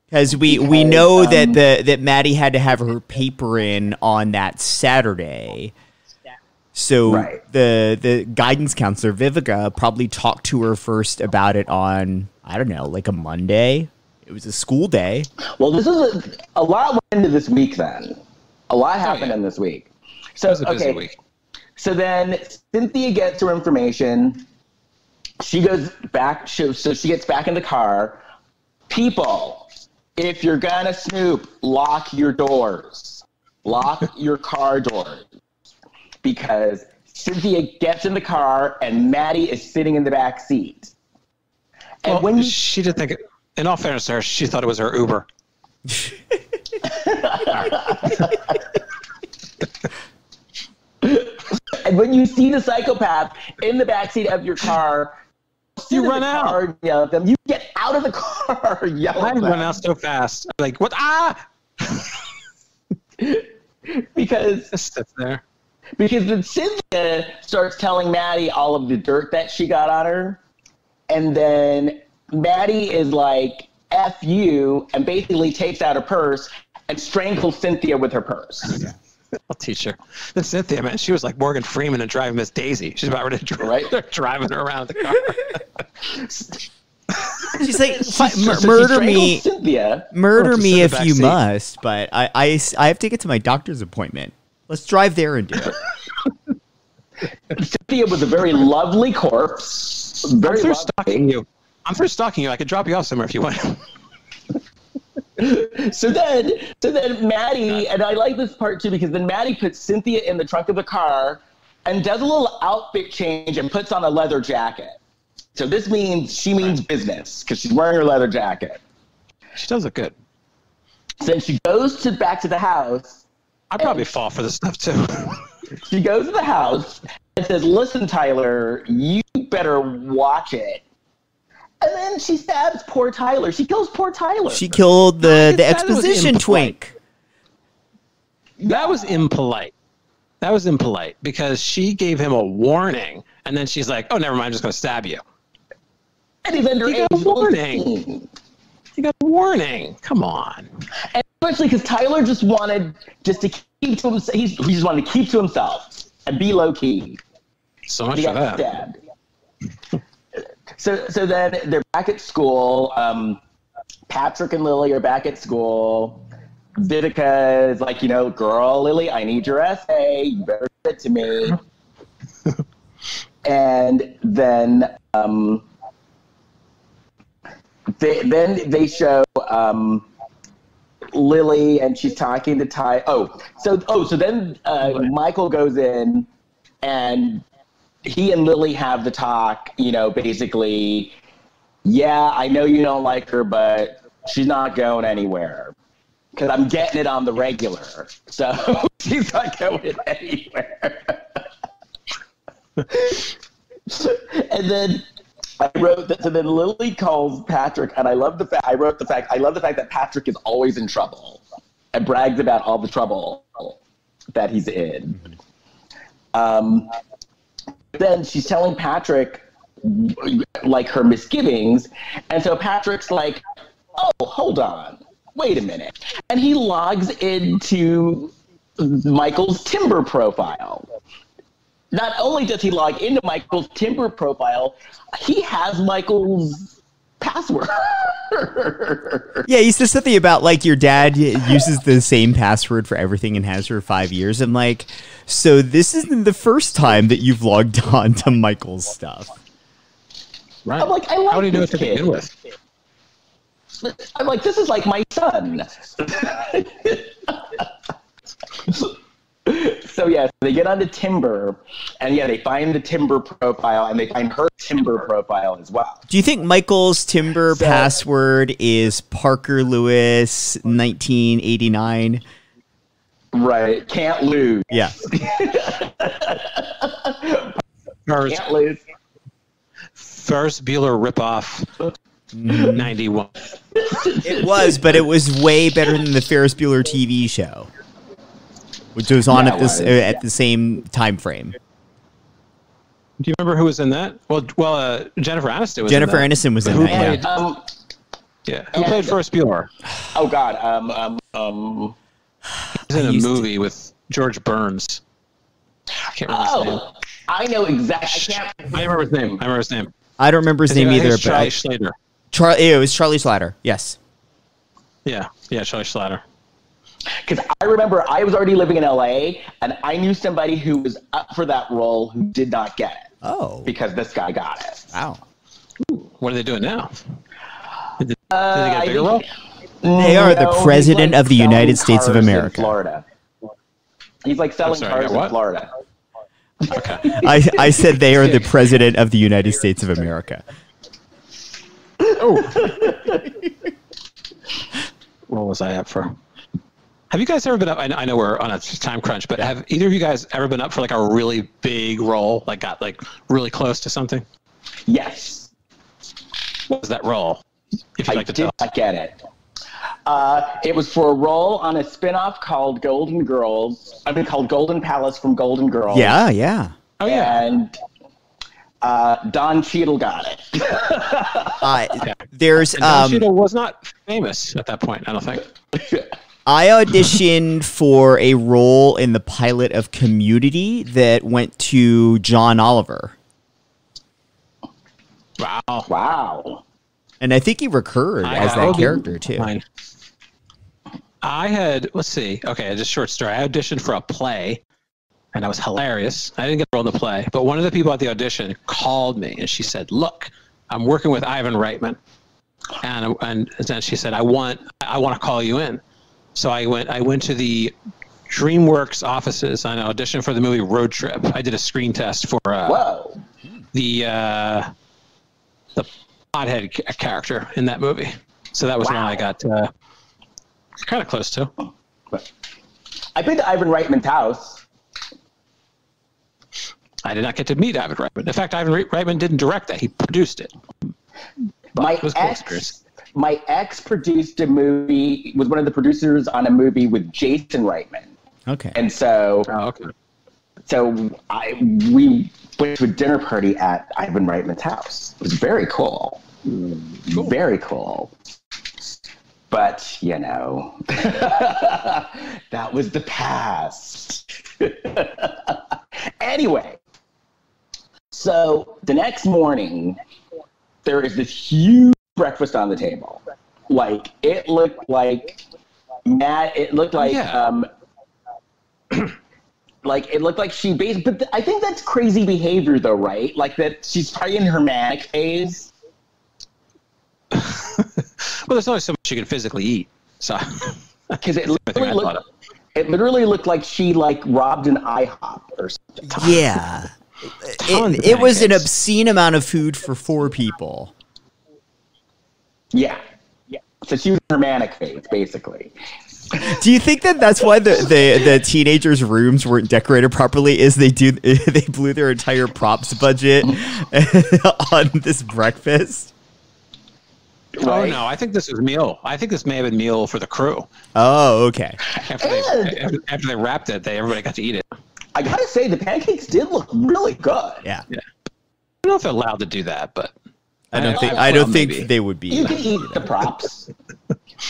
Because we know that Maddie had to have her paper in on that Saturday. So the guidance counselor, Vivica, probably talked to her first about it on, I don't know, a Monday. It was a school day. Well, this is a lot went into this week then. A lot happened in this week. So, it was a busy week. So then Cynthia gets her information. She goes back, so she gets back in the car. People, if you're gonna snoop, lock your doors. Lock your car doors. Because Cynthia gets in the car and Maddie is sitting in the back seat. And she did think, in all fairness to her, she thought it was her Uber. And when you see the psychopath in the backseat of your car, you run out. Yell at them. You get out of the car. Yell at them. I run out so fast. Like, what? Ah! Because that's there. Because then Cynthia starts telling Maddie all of the dirt that she got on her, and then Maddie is like, F you, and basically takes out her purse and strangles Cynthia with her purse. I'll teach her. Then Cynthia, man, she was like Morgan Freeman and Driving Miss Daisy. She's about ready to driving her around the car. She's like, murder me, Cynthia. Murder me if you must, but I have to get to my doctor's appointment. Let's drive there and do it. Cynthia was a very lovely corpse. I'm through stalking you. I could drop you off somewhere if you want. So then Maddie, and I like this part too, because then Maddie puts Cynthia in the trunk of the car and does a little outfit change and puts on a leather jacket. So this means she means business because she's wearing her leather jacket. She does look good. So then she goes back to the house. I'd probably fall for this stuff too. She goes to the house and says, "Listen, Tyler, you better watch it." And then she stabs poor Tyler. She kills poor Tyler. She killed the exposition twink. That was impolite. That was impolite because she gave him a warning, and then she's like, "Oh, never mind. I'm just going to stab you." And he's underage. You got a warning. You got a warning. Come on. And especially because Tyler just wanted to keep to himself. He just wanted to keep to himself and be low key. So much for that. Stabbed. So then they're back at school. Patrick and Lily are back at school. Vivica is like, girl, Lily, I need your essay. You better give it to me. And then they show Lily, and she's talking to Ty. So then Michael goes in, and he and Lily have the talk. You know, basically, yeah, I know you don't like her, but she's not going anywhere because I'm getting it on the regular. So she's not going anywhere. And then I wrote that. So then Lily calls Patrick, and I love the fact that Patrick is always in trouble and brags about all the trouble that he's in. Then she's telling Patrick like her misgivings, and so Patrick's like, "Oh, hold on, wait a minute," and he logs into Michael's Timber profile. Not only does he log into Michael's Timber profile, he has Michael's password. Yeah, he says something about like your dad uses the same password for everything and has for 5 years. I'm like, so this isn't the first time that you've logged on to Michael's stuff. Right. I'm like, I like How do you know this what to kid. begin with? I'm like, this is like my son. So yeah, they get onto Timber, and yeah, they find the Timber profile, and they find her Timber profile as well. Do you think Michael's Timber password is Parker Lewis 1989? Right, can't lose. Yeah. Can't lose. Ferris Bueller ripoff 91. It was, but it was way better than the Ferris Bueller TV show, which was on at the same time frame. Do you remember who was in that? Well, Jennifer Aniston was Jennifer in that. Aniston was in that. Yeah. Who played Ferris Bueller? Oh God. He's in a movie with George Burns. I can't remember his name. I know exactly. I remember his name. I don't remember his name either. But Charlie Slater. It was Charlie Slater. Yes. Yeah, Charlie Slater. Because I remember I was already living in LA, and I knew somebody who was up for that role who did not get it. Oh. Because this guy got it. Wow. Ooh, what are they doing now? Did they get a bigger role? They are the president of the United States of America. Florida. He's like selling cars in Florida. Okay. I said they are the president of the United States of America. Oh. What was I up for? Have you guys ever been up? I know we're on a time crunch, but have either of you guys ever been up for like a really big role, like got like really close to something? Yes. What was that role? If you'd like to tell. I get it. It was for a role on a spinoff called Golden Girls. Called Golden Palace from Golden Girls. Yeah, yeah. Oh yeah. And Don Cheadle got it. There's Don Cheadle was not famous at that point, I don't think. I auditioned for a role in the pilot of Community that went to John Oliver. Wow. And I think he recurred as that character, too. I had, let's see. Okay, just a short story. I auditioned for a play, and I was hilarious. I didn't get a role in the play, but one of the people at the audition called me, and she said, "Look, I'm working with Ivan Reitman," and then she said, "I want to call you in." So I went to the DreamWorks offices and auditioned for the movie Road Trip. I did a screen test for the pothead character in that movie. So that was one I got kind of close to. I've been to Ivan Reitman's house. I did not get to meet Ivan Reitman. In fact, Ivan Reitman didn't direct that. He produced it. But it was a cool experience. My ex produced a movie, was one of the producers on a movie with Jason Reitman. Okay. And so, we went to a dinner party at Ivan Reitman's house. It was very cool. Very cool. But, you know, that was the past. Anyway, so the next morning, there is this huge breakfast on the table. Like, it looked like it looked like it looked like she based, but I think that's crazy behavior though, right? Like that she's probably in her manic phase. Well, there's only so much you can physically eat. So Because it literally looked like she like robbed an IHOP or something. Yeah. It was an obscene amount of food for 4 people. Yeah. So she was in her manic phase, basically. Do you think that that's why the teenagers' rooms weren't decorated properly? Is they blew their entire props budget on this breakfast? Right. Oh no, I think this was meal. I think this may have been meal for the crew. Oh, okay. After they wrapped it, everybody got to eat it. I gotta say, the pancakes did look really good. Yeah. I don't know if they're allowed to do that, but I don't think they would be. You can eat the props.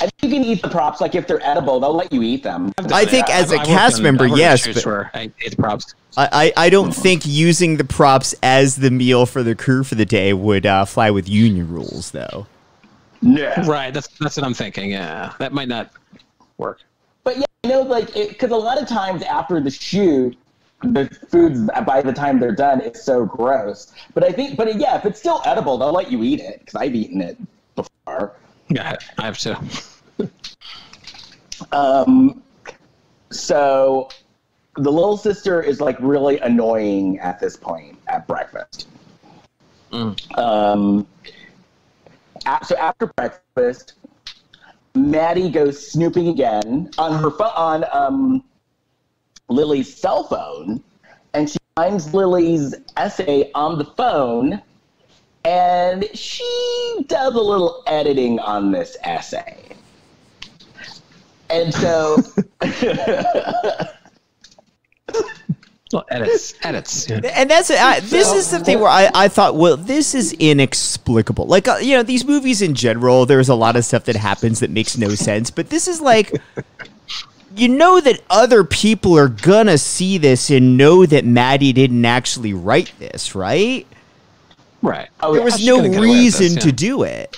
I think you can eat the props. Like if they're edible, they'll let you eat them. I think as a cast member, yes. But I ate the props. I don't think using the props as the meal for the crew for the day would fly with union rules, though. Yeah. Right. That's what I'm thinking. Yeah, that might not work. But yeah, like because a lot of times after the shoot, the foods by the time they're done is so gross. But if it's still edible, they'll let you eat it because I've eaten it before. Yeah, I have too. So the little sister is like really annoying at this point at breakfast. So after breakfast, Maddie goes snooping again on her on Lily's cell phone, and she finds Lily's essay on the phone. And she does a little editing on this essay. And so... Well, edits. Yeah. And that's this is the thing where I thought, well, this is inexplicable. Like, these movies in general, there's a lot of stuff that happens that makes no sense. But this is like... You know that other people are gonna see this and know that Maddie didn't actually write this, right? Right. There was no reason to do it.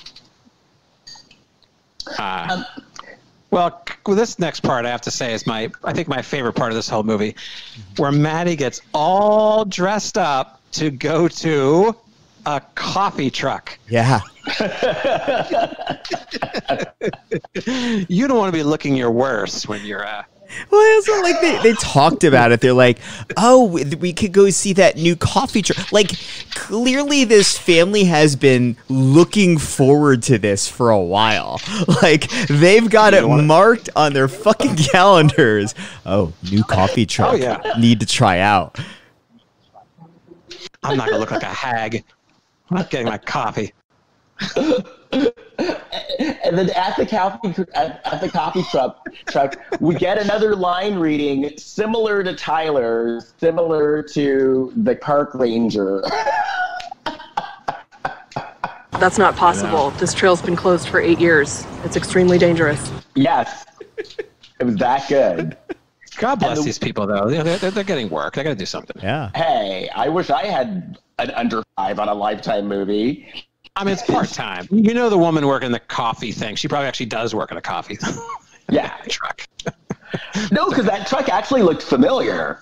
Well, this next part I have to say is I think my favorite part of this whole movie, where Maddie gets all dressed up to go to a coffee truck. Yeah. You don't want to be looking your worst when you're Well, it's not like they talked about it. They're like, oh, we could go see that new coffee truck. Like, clearly this family has been looking forward to this for a while. Like, they've got it marked on their fucking calendars. Oh, new coffee truck. Oh, yeah. Need to try out. I'm not going to look like a hag. I'm not getting my coffee. And then at the coffee truck, we get another line reading similar to Tyler's, similar to the park ranger. That's not possible. This trail's been closed for 8 years. It's extremely dangerous. Yes, it was that good. God bless these people, though. They're getting work. They got to do something. Yeah. Hey, I wish I had an under 5 on a Lifetime movie. I mean, it's part-time. You know the woman working the coffee thing. She probably actually does work in a coffee truck. No, because that truck actually looked familiar.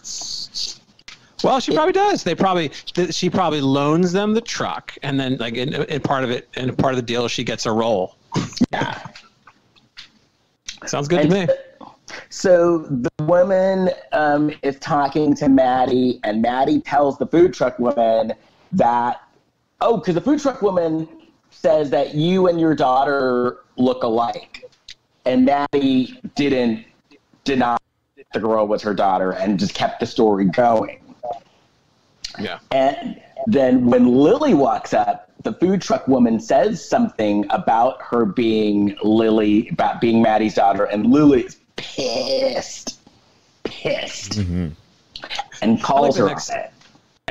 Well, she probably does. She probably loans them the truck, and then like in part of the deal, she gets a roll. Yeah. Sounds good to me. So the woman is talking to Maddie, and Maddie tells the food truck woman that, because the food truck woman says that you and your daughter look alike. And Maddie didn't deny the girl was her daughter and just kept the story going. Yeah. And then when Lily walks up, the food truck woman says something about her being Maddie's daughter, and Lily's pissed, mm-hmm. and calls her on it.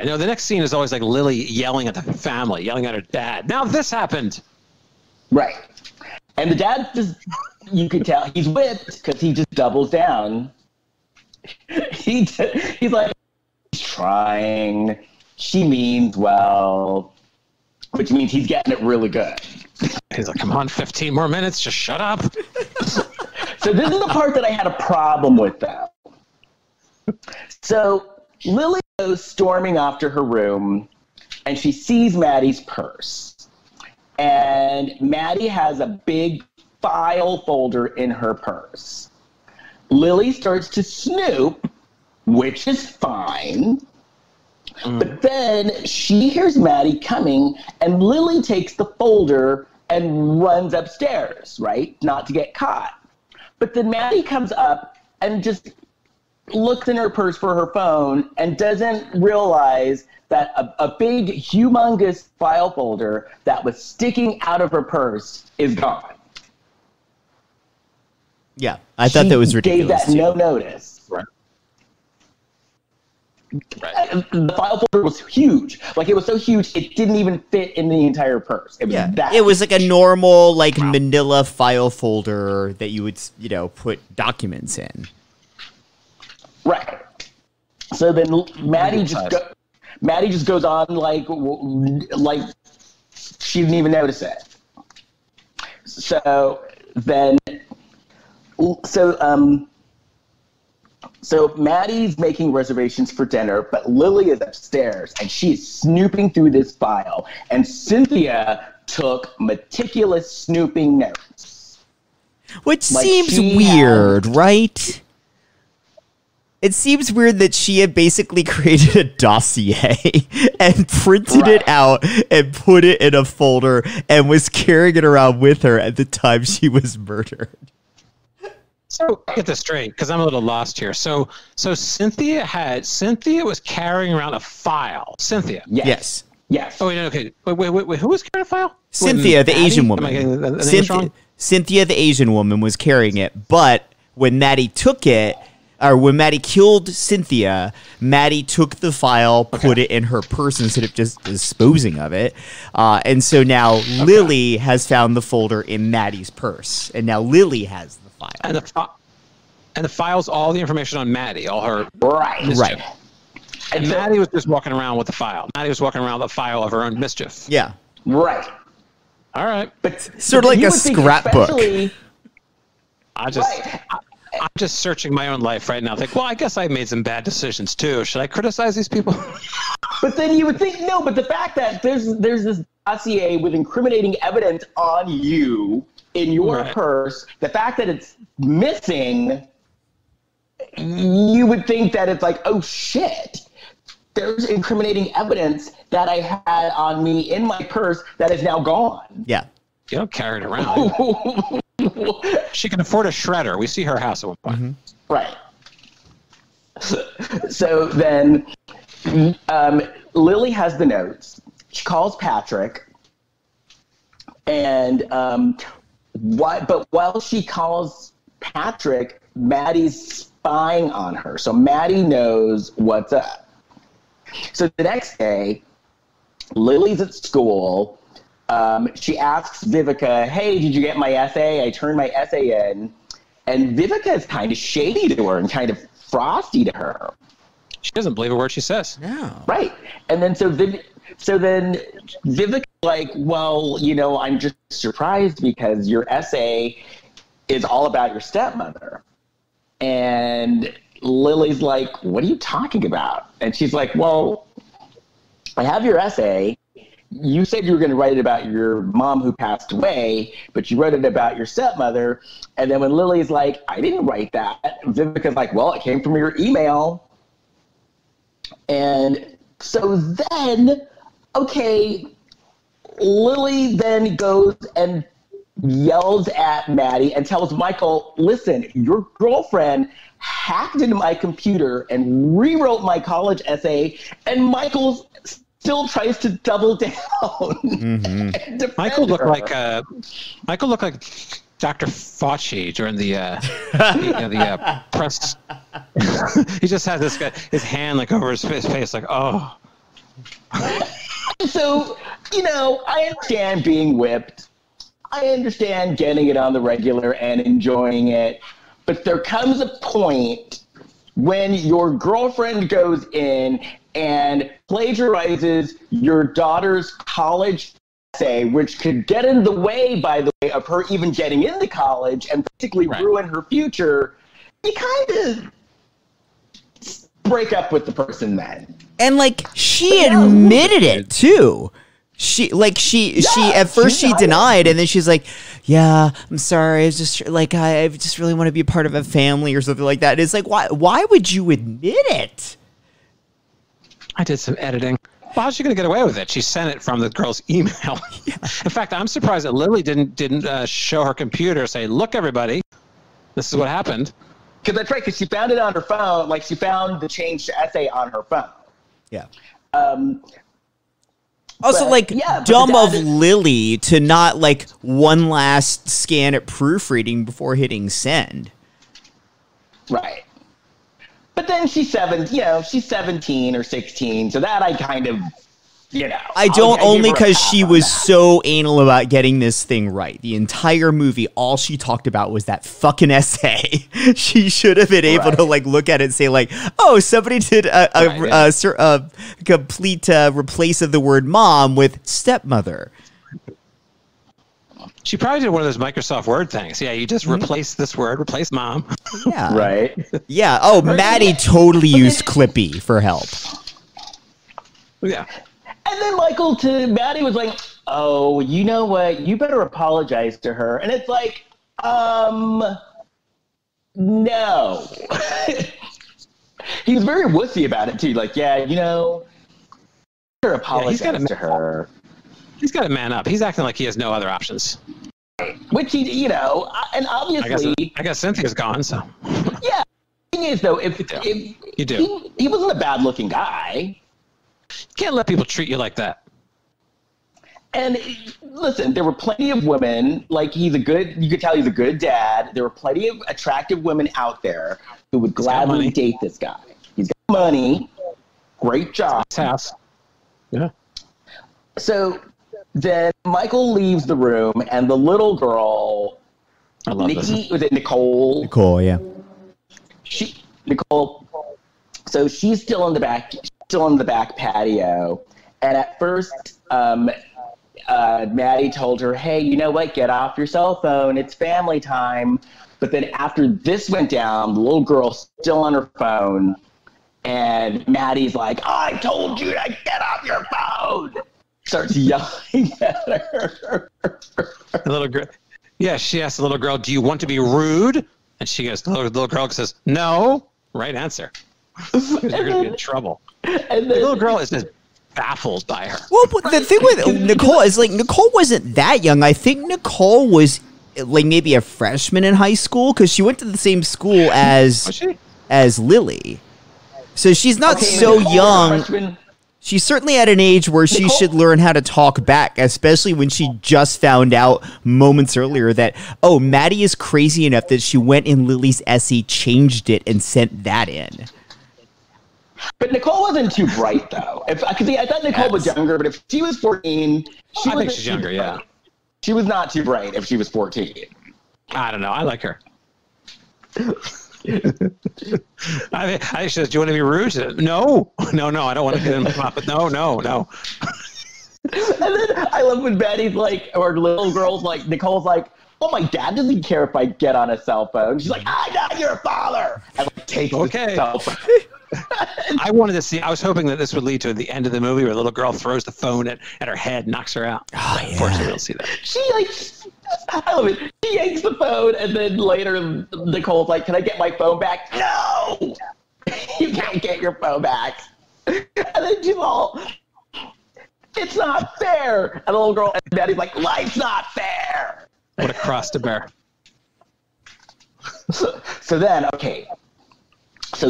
You know, the next scene is always like Lily yelling at the family, yelling at her dad. Now this happened. Right. And the dad just, you could tell he's whipped because he just doubles down. He's like, she's trying. She means well, which means he's getting it really good. He's like, come on, 15 more minutes. Just shut up. So this is the part that I had a problem with, though. So Lily goes storming off to her room, and she sees Maddie's purse. And Maddie has a big file folder in her purse. Lily starts to snoop, which is fine. But then she hears Maddie coming, and Lily takes the folder and runs upstairs, right? Not to get caught. But then Maddie comes up and just looks in her purse for her phone and doesn't realize that a big, humongous file folder that was sticking out of her purse is gone. Yeah, I thought that was ridiculous. Gave that no notice. Right. The file folder was huge. Like, it was so huge, it didn't even fit in the entire purse. It was that it was like a normal, like, manila file folder that you would, put documents in. Right. So then Maddie just goes on like she didn't even notice it. So Maddie's making reservations for dinner, but Lily is upstairs and she's snooping through this file. And Cynthia took meticulous snooping notes. Which seems weird, right? It seems weird that she had basically created a dossier and printed it out and put it in a folder and was carrying it around with her at the time she was murdered. So get this straight, because I'm a little lost here. So Cynthia was carrying around a file. Cynthia. Yes. Oh wait, okay. Wait. Who was carrying a file? Cynthia, the Asian woman. Am I getting the names wrong? Cynthia, the Asian woman, was carrying it, but when Maddie took it, or when Maddie killed Cynthia, Maddie took the file, put it in her purse instead of just disposing of it. And so now Lily has found the folder in Maddie's purse, and now Lily has the file. And the file's all the information on Maddie, all her mischief. Right. And Maddie was just walking around with the file. Maddie was walking around with the file of her own mischief. Yeah. Right. All right. But sort of like a scrapbook. I'm just searching my own life right now. I guess I made some bad decisions too. Should I criticize these people? But then you would think, no, but the fact that there's this dossier with incriminating evidence on you in your purse, the fact that it's missing, you would think that it's like, oh shit, there's incriminating evidence that I had on me in my purse that is now gone. Yeah. You don't carry it around. She can afford a shredder. We see her house at one point. Mm-hmm. Right. So then Lily has the notes. She calls Patrick. And but while she calls Patrick, Maddie's spying on her. So Maddie knows what's up. So the next day, Lily's at school. She asks Vivica, hey, did you get my essay? I turned my essay in. And Vivica is kind of shady to her and kind of frosty to her. She doesn't believe a word she says. No. Right. And then so then Vivica's like, well, I'm just surprised because your essay is all about your stepmother. And Lily's like, what are you talking about? And she's like, well, I have your essay. You said you were going to write it about your mom who passed away, but you wrote it about your stepmother. And then when Lily's like, I didn't write that, Vivica's like, well, it came from your email. And so then, Lily then goes and yells at Maddie and tells Michael, listen, your girlfriend hacked into my computer and rewrote my college essay, and Michael still tries to double down. Mm-hmm. Michael looked like Dr. Fauci during the press. He just has his hand like over his face, like, oh. So, I understand being whipped. I understand getting it on the regular and enjoying it. But there comes a point when your girlfriend goes in and plagiarizes your daughter's college essay, which could get in the way, by the way, of her even getting into college and basically ruin her future. You kind of break up with the person then. And, she admitted it, too. She at first she denied, and then she's like, "Yeah, I'm sorry. I was just like, I just really want to be a part of a family or something like that." And it's like, why would you admit it? I did some editing. Well, how's she going to get away with it? She sent it from the girl's email. Yeah. In fact, I'm surprised that Lily didn't show her computer, say, "Look, everybody, this is what happened." Because that's right. Because she found it on her phone. Like she found the changed essay on her phone. Yeah. Also, but, like, yeah, dumb of Lily to not, like, one last scan at proofreading before hitting send. Right. But then she's 17 or 16, so that I kind of, I don't, only because she was so anal about getting this thing right. The entire movie, all she talked about was that fucking essay. She should have been able to, like, look at it and say, like, oh, somebody did a complete replace of the word mom with stepmother. She probably did one of those Microsoft Word things. Yeah, you just replace this word, replace mom. Yeah. Right. Yeah. Oh, Maddie totally used Clippy for help. Yeah. And then Maddie was like, "Oh, you know what? You better apologize to her." And it's like, no. He was very wussy about it too. Like, yeah, better apologize to her. He's got to man up. He's acting like he has no other options. Which and obviously, I guess Cynthia's gone. So yeah. The thing is, though, you do. He wasn't a bad-looking guy. You can't let people treat you like that. And listen, there were plenty of women. Like you could tell he's a good dad. There were plenty of attractive women out there who would gladly date this guy. He's got money, great job. His house. Yeah. So then Michael leaves the room, and the little girl, was it Nicole? Nicole, yeah. Nicole. So she's still in the back patio, and at first, Maddie told her, "Hey, you know what? Get off your cell phone. It's family time." But then after this went down, the little girl's still on her phone, and Maddie's like, "I told you to get off your phone." Starts yelling at her. The little girl. Yeah, she asked the little girl, "Do you want to be rude?" And she goes, the little girl says, "No." Right answer. Because you're going to be in trouble. And the little girl is just baffled by her. Well, but the thing with Nicole is, like, Nicole wasn't that young. I think Nicole was, like, maybe a freshman in high school because she went to the same school as Lily. So she's not so young. She's certainly at an age where she should learn how to talk back, especially when she just found out moments earlier that, oh, Maddie is crazy enough that she went in Lily's essay, changed it, and sent that in. But Nicole wasn't too bright, though. I thought Nicole was younger, but if she was 14, I think she's younger, yeah. She was not too bright if she was 14. I don't know. I like her. I think she says, "Do you want to be rude?" She said, no, I don't want to get in my mouth, but no. And then I love when Betty's like, or little girl's like, Nicole's like, "Oh, my dad doesn't care if I get on a cell phone." She's like, "I'm not your father." And like, takes the cell phone. I was hoping that this would lead to the end of the movie where the little girl throws the phone at her head, knocks her out. Oh, yeah. Unfortunately, we'll see that. I love it. She yanks the phone, and then later Nicole's like, "Can I get my phone back?" "No! You can't get your phone back." And then she's all, "It's not fair." And the little girl, and Maddie's like, "Life's not fair." What a cross to bear. So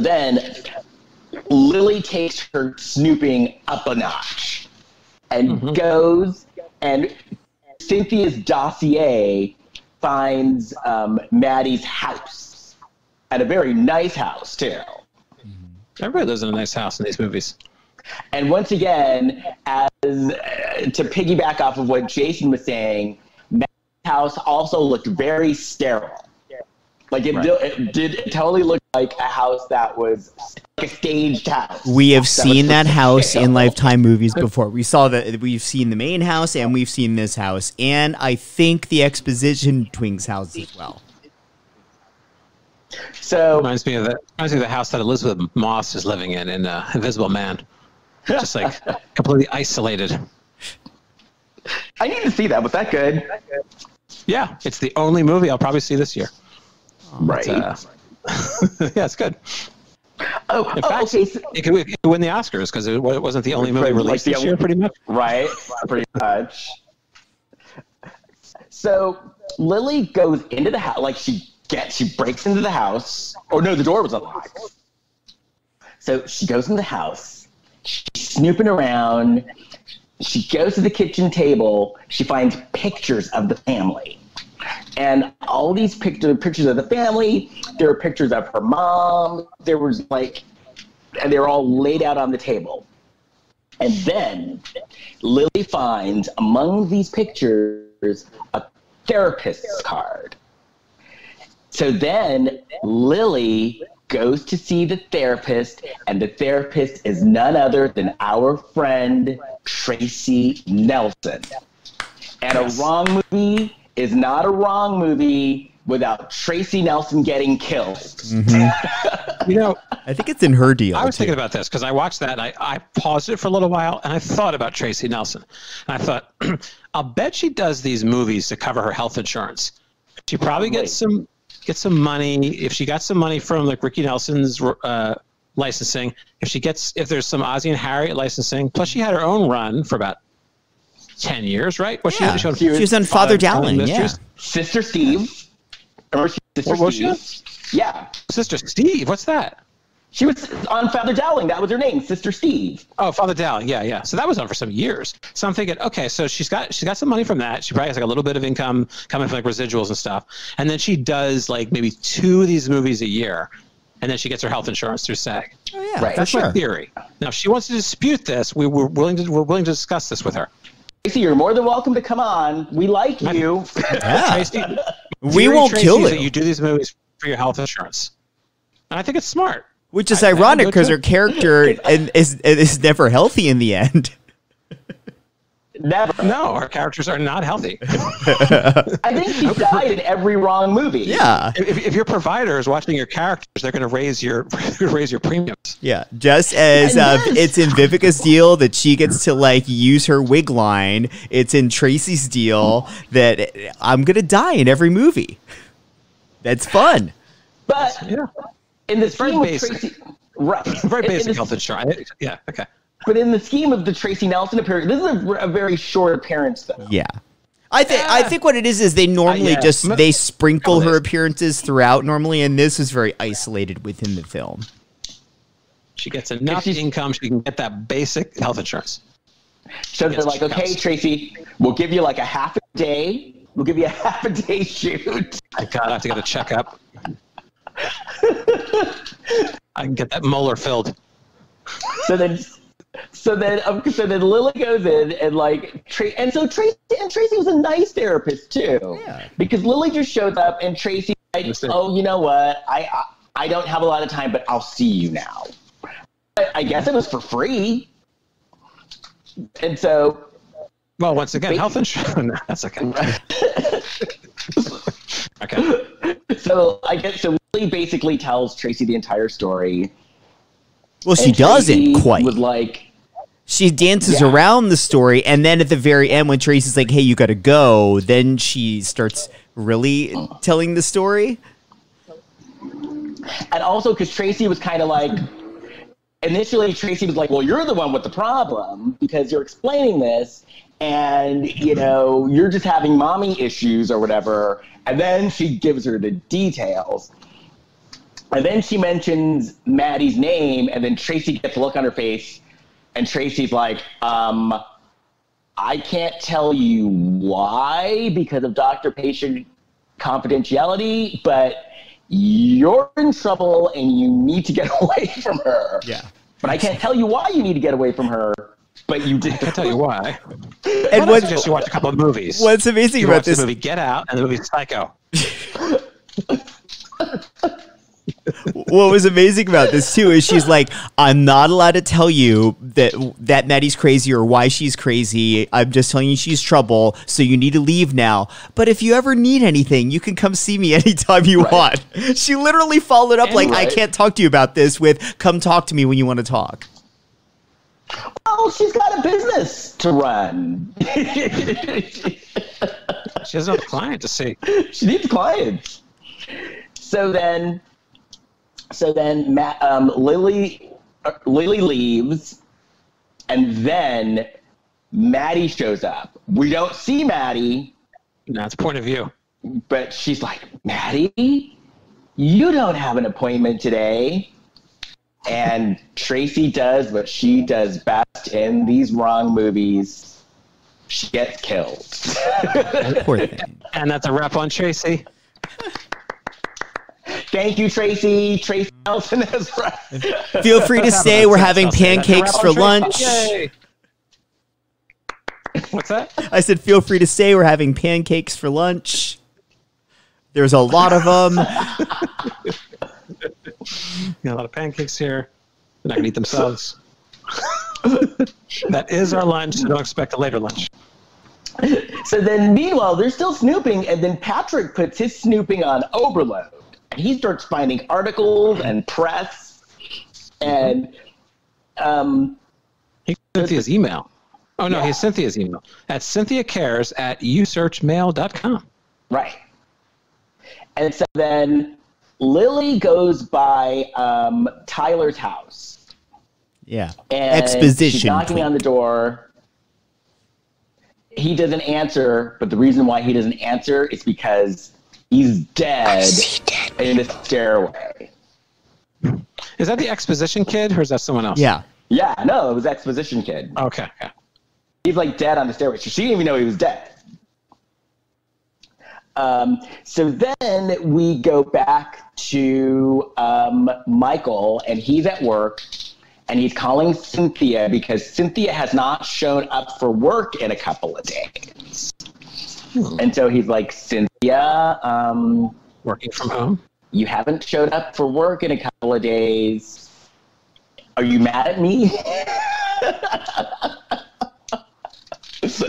then Lily takes her snooping up a notch and goes, and Cynthia's dossier finds Maddie's house, at a very nice house too. Everybody lives in a nice house in these movies. And once again, as to piggyback off of what Jason was saying, Maddie's house also looked very sterile. Like it totally looked like a house that was like a staged house. We have seen that house in Lifetime movies before. We've seen the main house, and we've seen this house, and I think the Exposition Twink's house as well. So reminds me of the house that Elizabeth Moss is living in Invisible Man. Just like completely isolated. I need to see that. Was that good? Yeah, it's the only movie I'll probably see this year. Right. Yeah, it's good. In fact, okay. So, it could win the Oscars because it wasn't the only movie released this year, pretty much. Right, pretty much. So Lily goes into the house, like she breaks into the house. Oh no, the door was unlocked. So she goes into the house. She's snooping around. She goes to the kitchen table. She finds pictures of the family. And all these pictures of the family, there are pictures of her mom. There was and they're all laid out on the table. And then Lily finds among these pictures a therapist's card. So then Lily goes to see the therapist, and the therapist is none other than our friend Tracy Nelson. And a wrong movie is not a wrong movie without Tracy Nelson getting killed. Mm-hmm. I think it's in her deal. I was thinking about this because I watched that and I paused it for a little while and I thought about Tracy Nelson. And I thought, I'll bet she does these movies to cover her health insurance. She probably gets some money. If she got some money from like Ricky Nelson's licensing, if there's some Ozzie and Harriet licensing, plus she had her own run for about 10 years, right? Well, yeah. She was on Father Dowling, yeah. Sister Steve. Remember Sister Steve? Yeah. Sister Steve, what's that? She was on Father Dowling. That was her name, Sister Steve. Oh, Father Dowling. Yeah. So that was on for some years. So I'm thinking, okay, so she's got some money from that. She probably has like a little bit of income coming from like residuals and stuff. And then she does like maybe 2 of these movies a year. And then she gets her health insurance through SAG. Oh yeah, right. That's my theory. Now, if she wants to dispute this, we're willing to discuss this with her. Tracy, you're more than welcome to come on. We like you. Yeah. Tracy, we won't kill you. That you do these movies for your health insurance. And I think it's smart. Which is ironic because her character is never healthy in the end. Never. No, our characters are not healthy. I think she died in every wrong movie. Yeah. If your provider is watching your characters, they're going to raise your premiums. Yeah. Just as it's in Vivica's deal that she gets to like use her wig line, it's in Tracy's deal that I'm going to die in every movie. That's fun. But in the scheme of Tracy, right? Very basic health insurance. Yeah. Okay. But in the scheme of the Tracy Nelson appearance, this is a very short appearance, though. Yeah. I think what it is they normally they sprinkle her appearances throughout normally, and this is very isolated within the film. She gets enough income, she can get that basic health insurance. So they're like, okay, Tracy, we'll give you like a half a day. We'll give you a half a day shoot. I have to get a checkup. I can get that molar filled. So then Lily goes in and like Tracy was a nice therapist too, because Lily just shows up and Tracy like, oh, you know what, I don't have a lot of time, but I'll see you now. I guess it was for free, and so once again, health insurance. That's okay. Okay. So Lily basically tells Tracy the entire story. Well, she doesn't quite. Was like, she dances around the story, and then at the very end, when Tracy's like, "Hey, you got to go," then she starts really telling the story. And also, because Tracy was kind of like, initially, Tracy was like, "Well, you're the one with the problem because you're explaining this, and you're just having mommy issues or whatever." And then she gives her the details. And then she mentions Maddie's name, and then Tracy gets a look on her face, and Tracy's like, I can't tell you why because of doctor-patient confidentiality, but you're in trouble and you need to get away from her. Yeah. But I can't tell you why you need to get away from her, but you did. I can't tell you why. And I suggest you watch a couple of movies. What's amazing about this movie Get Out and the movie Psycho. What was amazing about this too is she's like, I'm not allowed to tell you that Maddie's crazy or why she's crazy. I'm just telling you she's trouble, so you need to leave now. But if you ever need anything, you can come see me anytime you want. She literally followed up I can't talk to you about this with come talk to me when you want to talk. Well, she's got a business to run. She has no client to see. She needs clients. So then Lily leaves, and then Maddie shows up. We don't see Maddie. No, it's point of view. But she's like, Maddie, you don't have an appointment today. And Tracy does what she does best in these wrong movies. She gets killed. Poor thing. And that's a wrap on Tracy. Thank you, Tracy. Tracy Nelson is right. Feel free to stay. We're having pancakes for lunch. Yay. What's that? I said, feel free to stay. We're having pancakes for lunch. There's a lot of them. Got a lot of pancakes here. They're not going to eat themselves. That is our lunch, so don't expect a later lunch. So then, meanwhile, they're still snooping, and then Patrick puts his snooping on overload. And he starts finding articles and press, and He Cynthia's email. Oh, no, he's Cynthia's email. At cynthiacares@usearchmail.com. right. And so then Lily goes by Tyler's house. Yeah. And Exposition she's knocking Twink. on the door. He doesn't answer, but the reason why he doesn't answer is because he's dead in the stairway. Is that the Exposition kid, or is that someone else? Yeah. Yeah, no, it was Exposition Kid. Okay. Yeah. He's like dead on the stairway. So she didn't even know he was dead. So then we go back to Michael, and he's at work, and he's calling Cynthia because Cynthia has not shown up for work in a couple of days. And so he's like, Cynthia, Working from home. you haven't showed up for work in a couple of days. Are you mad at me?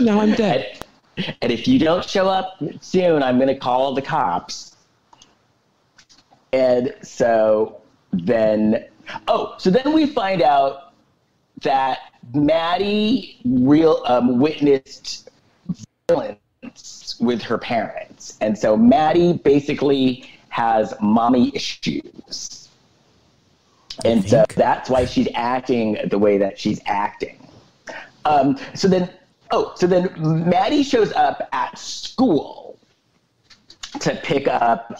No, I'm dead. And if you don't show up soon, I'm going to call the cops. And so then we find out that Maddie witnessed violence with her parents. And so Maddie basically has mommy issues. And so that's why she's acting the way that she's acting. So then Maddie shows up at school to pick up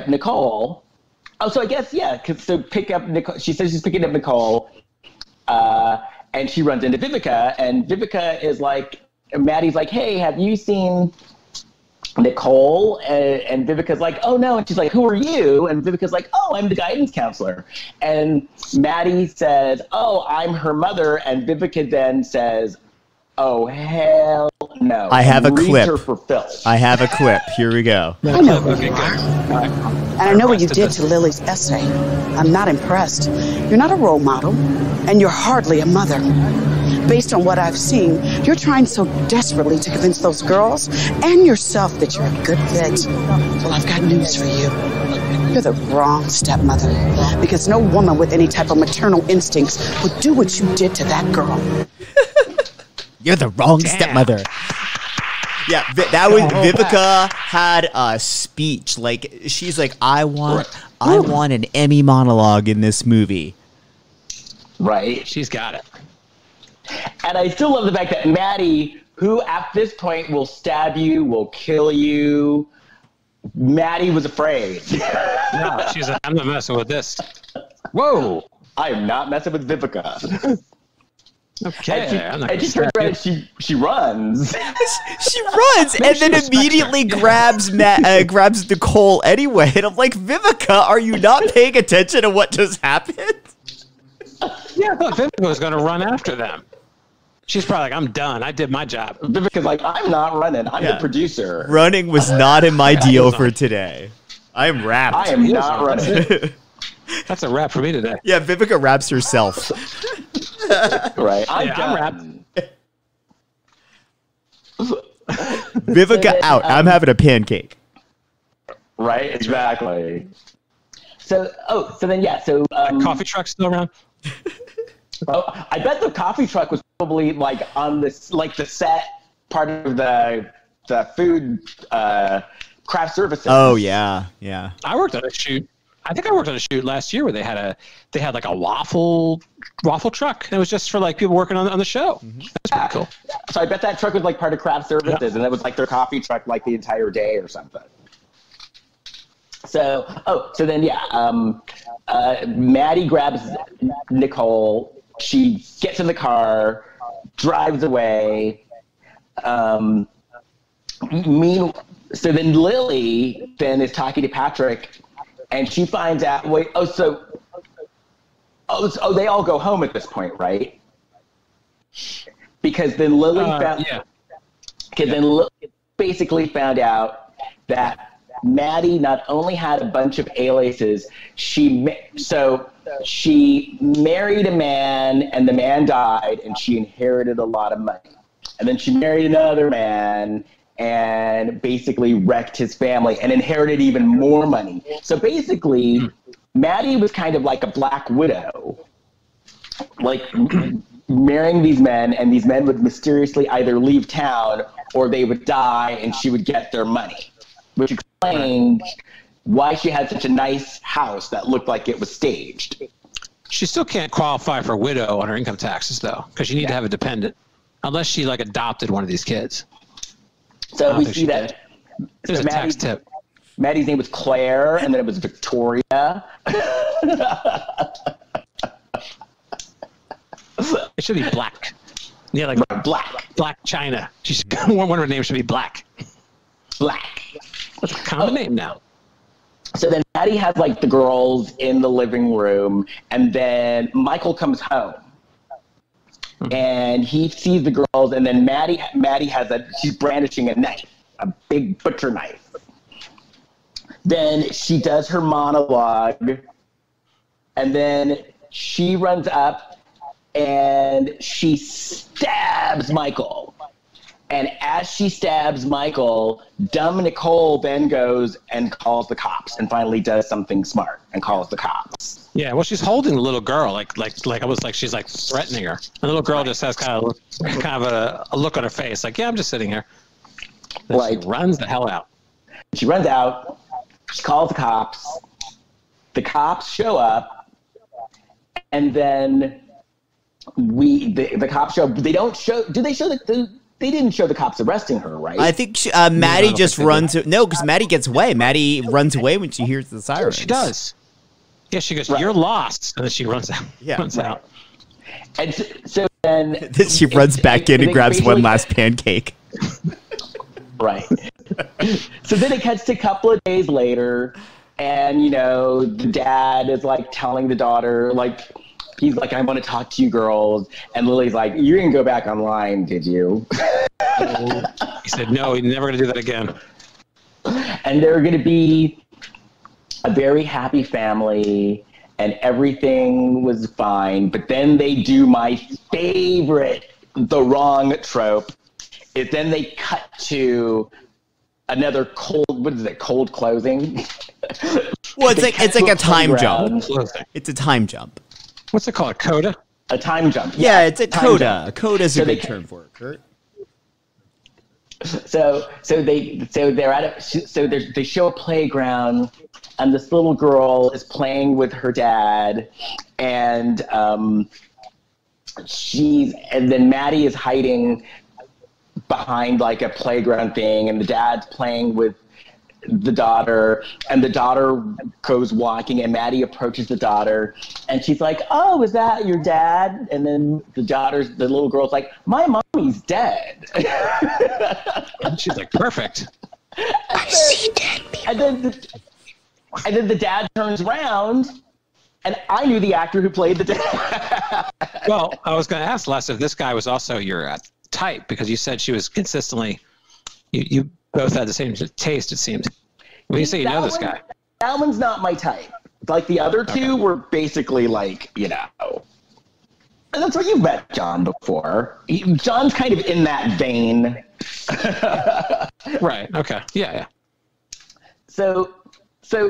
Nicole. Oh, so I guess pick up Nicole. She says she's picking up Nicole, and she runs into Vivica, and Vivica is like, Maddie's like, hey, have you seen Nicole? And Vivica's like, oh no. And she's like, who are you? And Vivica's like, oh, I'm the guidance counselor. And Maddie says, oh, I'm her mother. And Vivica then says, oh, hell no. I have a clip. Her for Phil. I have a clip. Here we go. I know who Okay, you good. are. All right. And I know what you did to Lily's essay. I'm not impressed. You're not a role model, and you're hardly a mother. Based on what I've seen, you're trying so desperately to convince those girls and yourself that you're a good fit. Well, I've got news for you. You're the wrong stepmother, because no woman with any type of maternal instincts would do what you did to that girl. You're the wrong stepmother. Yeah, that was Vivica had a speech. Like, she's like, I want an Emmy monologue in this movie. Right. She's got it. And I still love the fact that Maddie, who at this point will stab you, will kill you, Maddie was afraid. No, she's like, I'm not messing with this. Whoa. I am not messing with Vivica. Okay. And she turns around and she runs. She runs and then immediately grabs Nicole anyway. And I'm like, Vivica, are you not paying attention to what just happened? Yeah, I thought Vivica was going to run after them. She's probably like, I'm done. I did my job. Vivica's like, I'm not running. I'm the producer. Running was not in my deal for today. I am wrapped. I am not running. That's a wrap for me today. Yeah, Vivica wraps herself. Right. I'm wrapped. Vivica out. I'm having a pancake. Right, exactly. So then Coffee truck still around? Oh, I bet the coffee truck was probably like on this, like the set part of the food craft services. Oh yeah, yeah. I worked on a shoot. I think I worked on a shoot last year where they had like a waffle truck, and it was just for like people working on the show. That's pretty cool. So I bet that truck was like part of craft services, and that was like their coffee truck like the entire day or something. So then Maddie grabs Nicole. She gets in the car, drives away. So then Lily then is talking to Patrick, and she finds out. They all go home at this point, right? Because then Lily Lily basically found out that Maddie not only had a bunch of aliases, she married a man, and the man died, and she inherited a lot of money. And then she married another man and basically wrecked his family and inherited even more money. So basically, Maddie was kind of like a black widow, like marrying these men, and these men would mysteriously either leave town or they would die and she would get their money, which explained why she had such a nice house that looked like it was staged. She still can't qualify for widow on her income taxes, though, because you need to have a dependent, unless she like adopted one of these kids. So we see that there's a tax tip. Maddie's name was Claire, and then it was Victoria. It should be Black. Yeah, like Blac Chyna. One of her names should be Black. Black. That's a common name now. So then Maddie has like the girls in the living room, and then Michael comes home. And he sees the girls, and then Maddie she's brandishing a knife, a big butcher knife. Then she does her monologue, and then she runs up and she stabs Michael. And as she stabs Michael, dumb Nicole then goes and calls the cops, and finally does something smart and calls the cops. Yeah, well, she's holding the little girl, like I was like she's like threatening her. And the little girl just has kind of a look on her face, like, yeah, I'm just sitting here. Then she runs the hell out. She runs out. She calls the cops. The cops show up, and then the cops show. They don't show. Do they show that? They didn't show the cops arresting her, right? I think Maddie just runs. No, because Maddie gets away. Maddie runs away when she hears the sirens. She does. Yeah, she goes, "You're lost," and then she runs out. Yeah, runs out. And so then she runs back in and grabs one last pancake. Right. So then it cuts to a couple of days later, and the dad is like telling the daughter, like, he's like, "I want to talk to you girls," and Lily's like, "You didn't go back online, did you?" He said, "No, he's never gonna do that again." And they're gonna be a very happy family, and everything was fine. But then they do my favorite, the wrong trope. Is then they cut to another cold closing. Well, it's like a time jump. It's a time jump. What's it called? A coda? A time jump. Yeah, it's a coda. A coda is a good term for it, Kurt. So they show a playground, and this little girl is playing with her dad, and then Maddie is hiding behind like a playground thing, and the dad's playing with the daughter, and the daughter goes walking, and Maddie approaches the daughter, and she's like, "Oh, is that your dad?" And then the little girl's like, "My mommy's dead." And she's like, "Perfect." I see dead people. And then the dad turns around, and I knew the actor who played the dad. Well, I was going to ask Les if this guy was also your type, because you said she was consistently. You both had the same taste, it seemed. When you say you know this guy. That one's not my type. Like the other two were basically like, and that's where you've met John before. John's kind of in that vein. Right. Okay. Yeah. So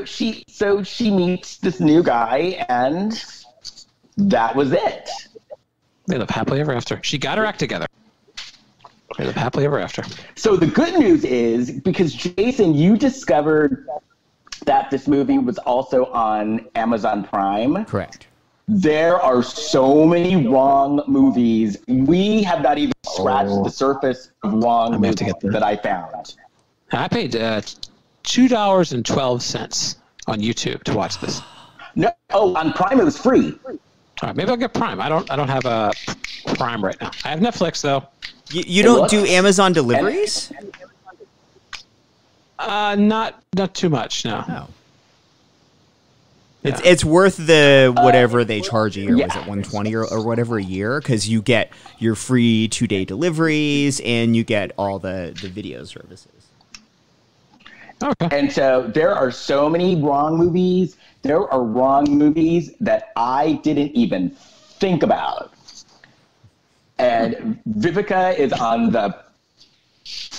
she meets this new guy, and that was it. They live happily ever after. She got her act together. They live happily ever after. So the good news is, because Jason, you discovered that this movie was also on Amazon Prime. Correct. There are so many wrong movies. We have not even scratched the surface of wrong movies that I found. I paid $2.12 on YouTube to watch this. No, on Prime it was free. All right, maybe I'll get Prime. I don't have a Prime right now. I have Netflix though. You don't do Amazon deliveries? Not too much. No. Oh. It's worth the whatever they charge a year. Was it $120 or whatever a year? Because you get your free 2-day deliveries and you get all the video services. Okay. And so there are so many wrong movies. There are wrong movies that I didn't even think about. And Vivica is on the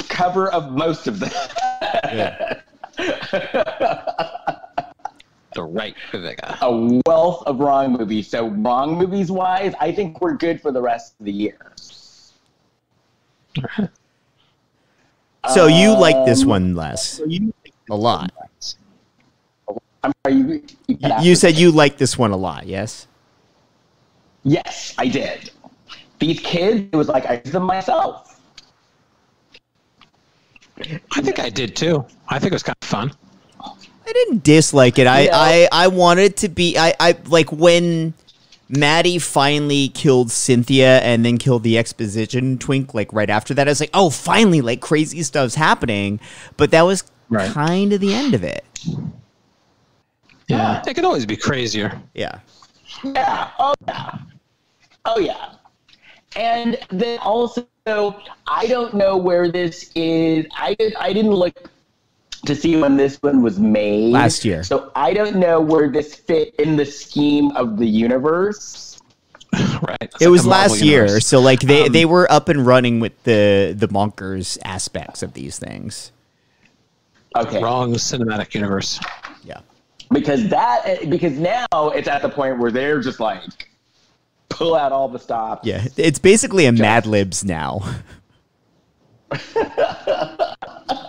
cover of most of them. Yeah. The right Vivica. A wealth of wrong movies. So wrong movies wise, I think we're good for the rest of the year. So you like this one less? A lot. I'm sorry, you said you like this one a lot, yes? Yes, I did. These kids, it was like I did them myself. I think I did too. I think it was kind of fun. I didn't dislike it. I wanted to be. I like when Maddie finally killed Cynthia and then killed the Exposition Twink. Like right after that, I was like, oh, finally, like crazy stuff's happening. But that was kind of the end of it. Yeah, it could always be crazier. Yeah. Yeah. Oh yeah. Oh yeah. And then also, I don't know where this is. I didn't look to see when this one was made. Last year. So I don't know where this fit in the scheme of the universe. Right. It was last year. So like they were up and running with the bonkers aspects of these things. Okay. Wrong cinematic universe. Yeah. Because now it's at the point where they're just like, pull out all the stops. Yeah, it's basically a Mad Libs now.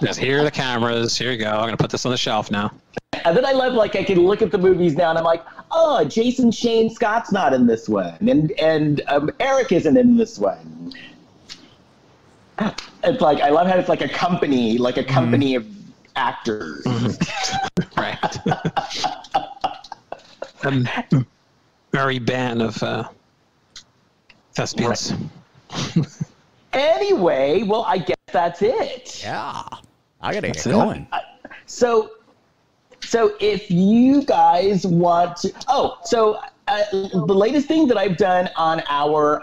Just here are the cameras. Here you go. I'm gonna put this on the shelf now. And then I love, like, I can look at the movies now and I'm like, oh, Jason Shane Scott's not in this one, and Eric isn't in this one. It's like, I love how it's like a company of actors. Right. Merry band of thespians. Anyway, well, I guess that's it. Yeah, I gotta get going. So if you guys want to, the latest thing that I've done on our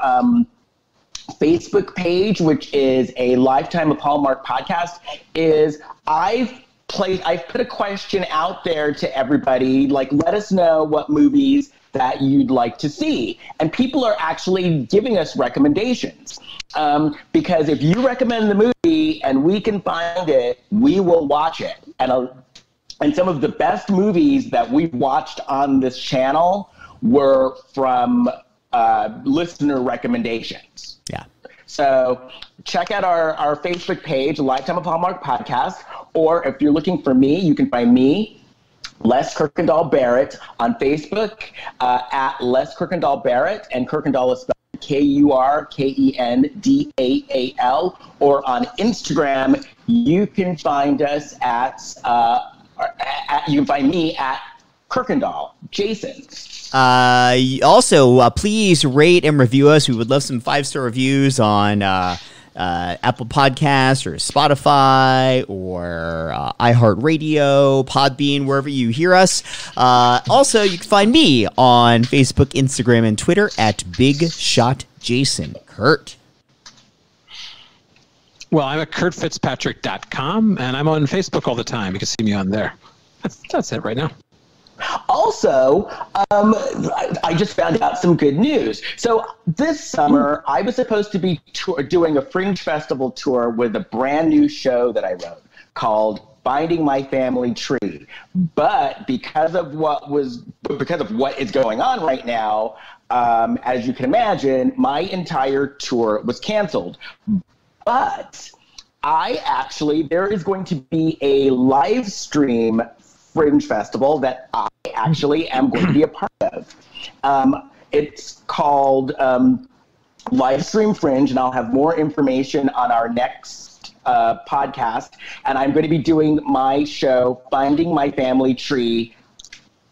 Facebook page, which is a Lifetime of Hallmark podcast, is I've put a question out there to everybody, like, let us know what movies that you'd like to see. And people are actually giving us recommendations. Because if you recommend the movie and we can find it, we will watch it. And some of the best movies that we've watched on this channel were from listener recommendations. Yeah. So check out our Facebook page, Lifetime of Hallmark Podcast, or if you're looking for me, you can find me, Les Kurkendaal-Barrett, on Facebook at Les Kurkendaal-Barrett, and Kurkendaal is spelled Kurkendaal, or on Instagram, you can find us you can find me at Kurkendaal Jason. Also, please rate and review us. We would love some 5-star reviews on Apple Podcasts or Spotify or iHeartRadio, Podbean, wherever you hear us. Also, you can find me on Facebook, Instagram, and Twitter at Big Shot Jason. Kurt. Well, I'm at kurtfitzpatrick.com, and I'm on Facebook all the time. You can see me on there. That's it right now. Also, I just found out some good news. So this summer, I was supposed to be doing a Fringe Festival tour with a brand new show that I wrote called Finding My Family Tree. But because of what is going on right now, as you can imagine, my entire tour was canceled. But there is going to be a live stream Fringe Festival that I actually am going to be a part of. It's called Livestream Fringe, and I'll have more information on our next podcast. And I'm going to be doing my show, Finding My Family Tree,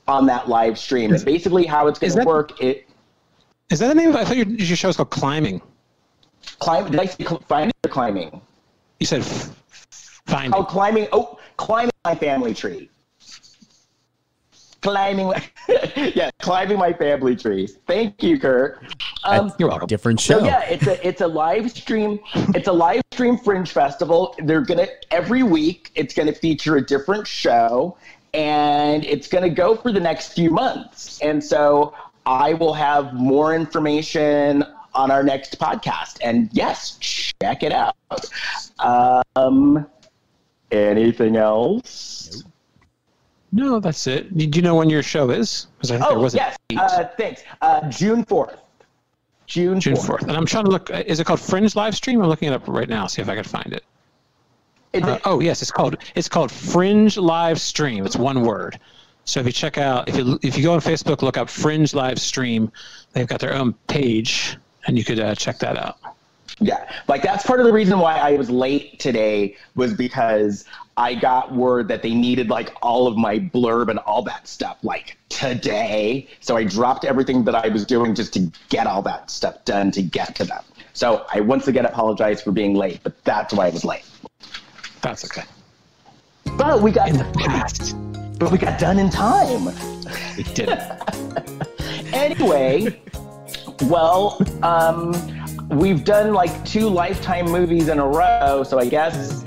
on that live stream. And basically how it's going to work, is that the name of it? I thought your show was called Climbing. Did I say Finding or Climbing? You said Finding. Oh, Climbing. Oh, Climbing My Family Tree. Climbing My Family Tree. Thank you, Kurt. You're welcome. Different show. So yeah, it's a live stream. It's a live stream Fringe Festival. Every week it's gonna feature a different show, and it's gonna go for the next few months. And so I will have more information on our next podcast. And yes, check it out. Anything else? Nope. No, that's it. Do you know when your show is? Because I think there was yes. Thanks. June 4th. June 4th. And I'm trying to look. Is it called Fringe Live Stream? I'm looking it up right now. See if I can find it. Yes, it's called Fringe Live Stream. It's one word. So if you check out, if you go on Facebook, look up Fringe Live Stream. They've got their own page, and you could check that out. Yeah, like that's part of the reason why I was late today, was because I got word that they needed like all of my blurb and all that stuff like today. So I dropped everything that I was doing just to get all that stuff done to get to them. So I once again apologize for being late, but that's why I was late. That's okay. But we got in the past. But we got done in time. We did. Anyway, well, we've done like 2 Lifetime movies in a row, so I guess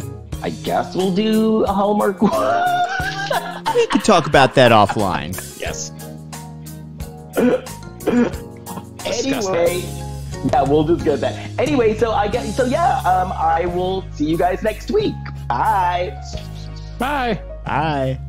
we'll do a Hallmark one. We could talk about that offline. Yes. Anyway, yeah, we'll discuss that. Anyway, I will see you guys next week. Bye. Bye. Bye.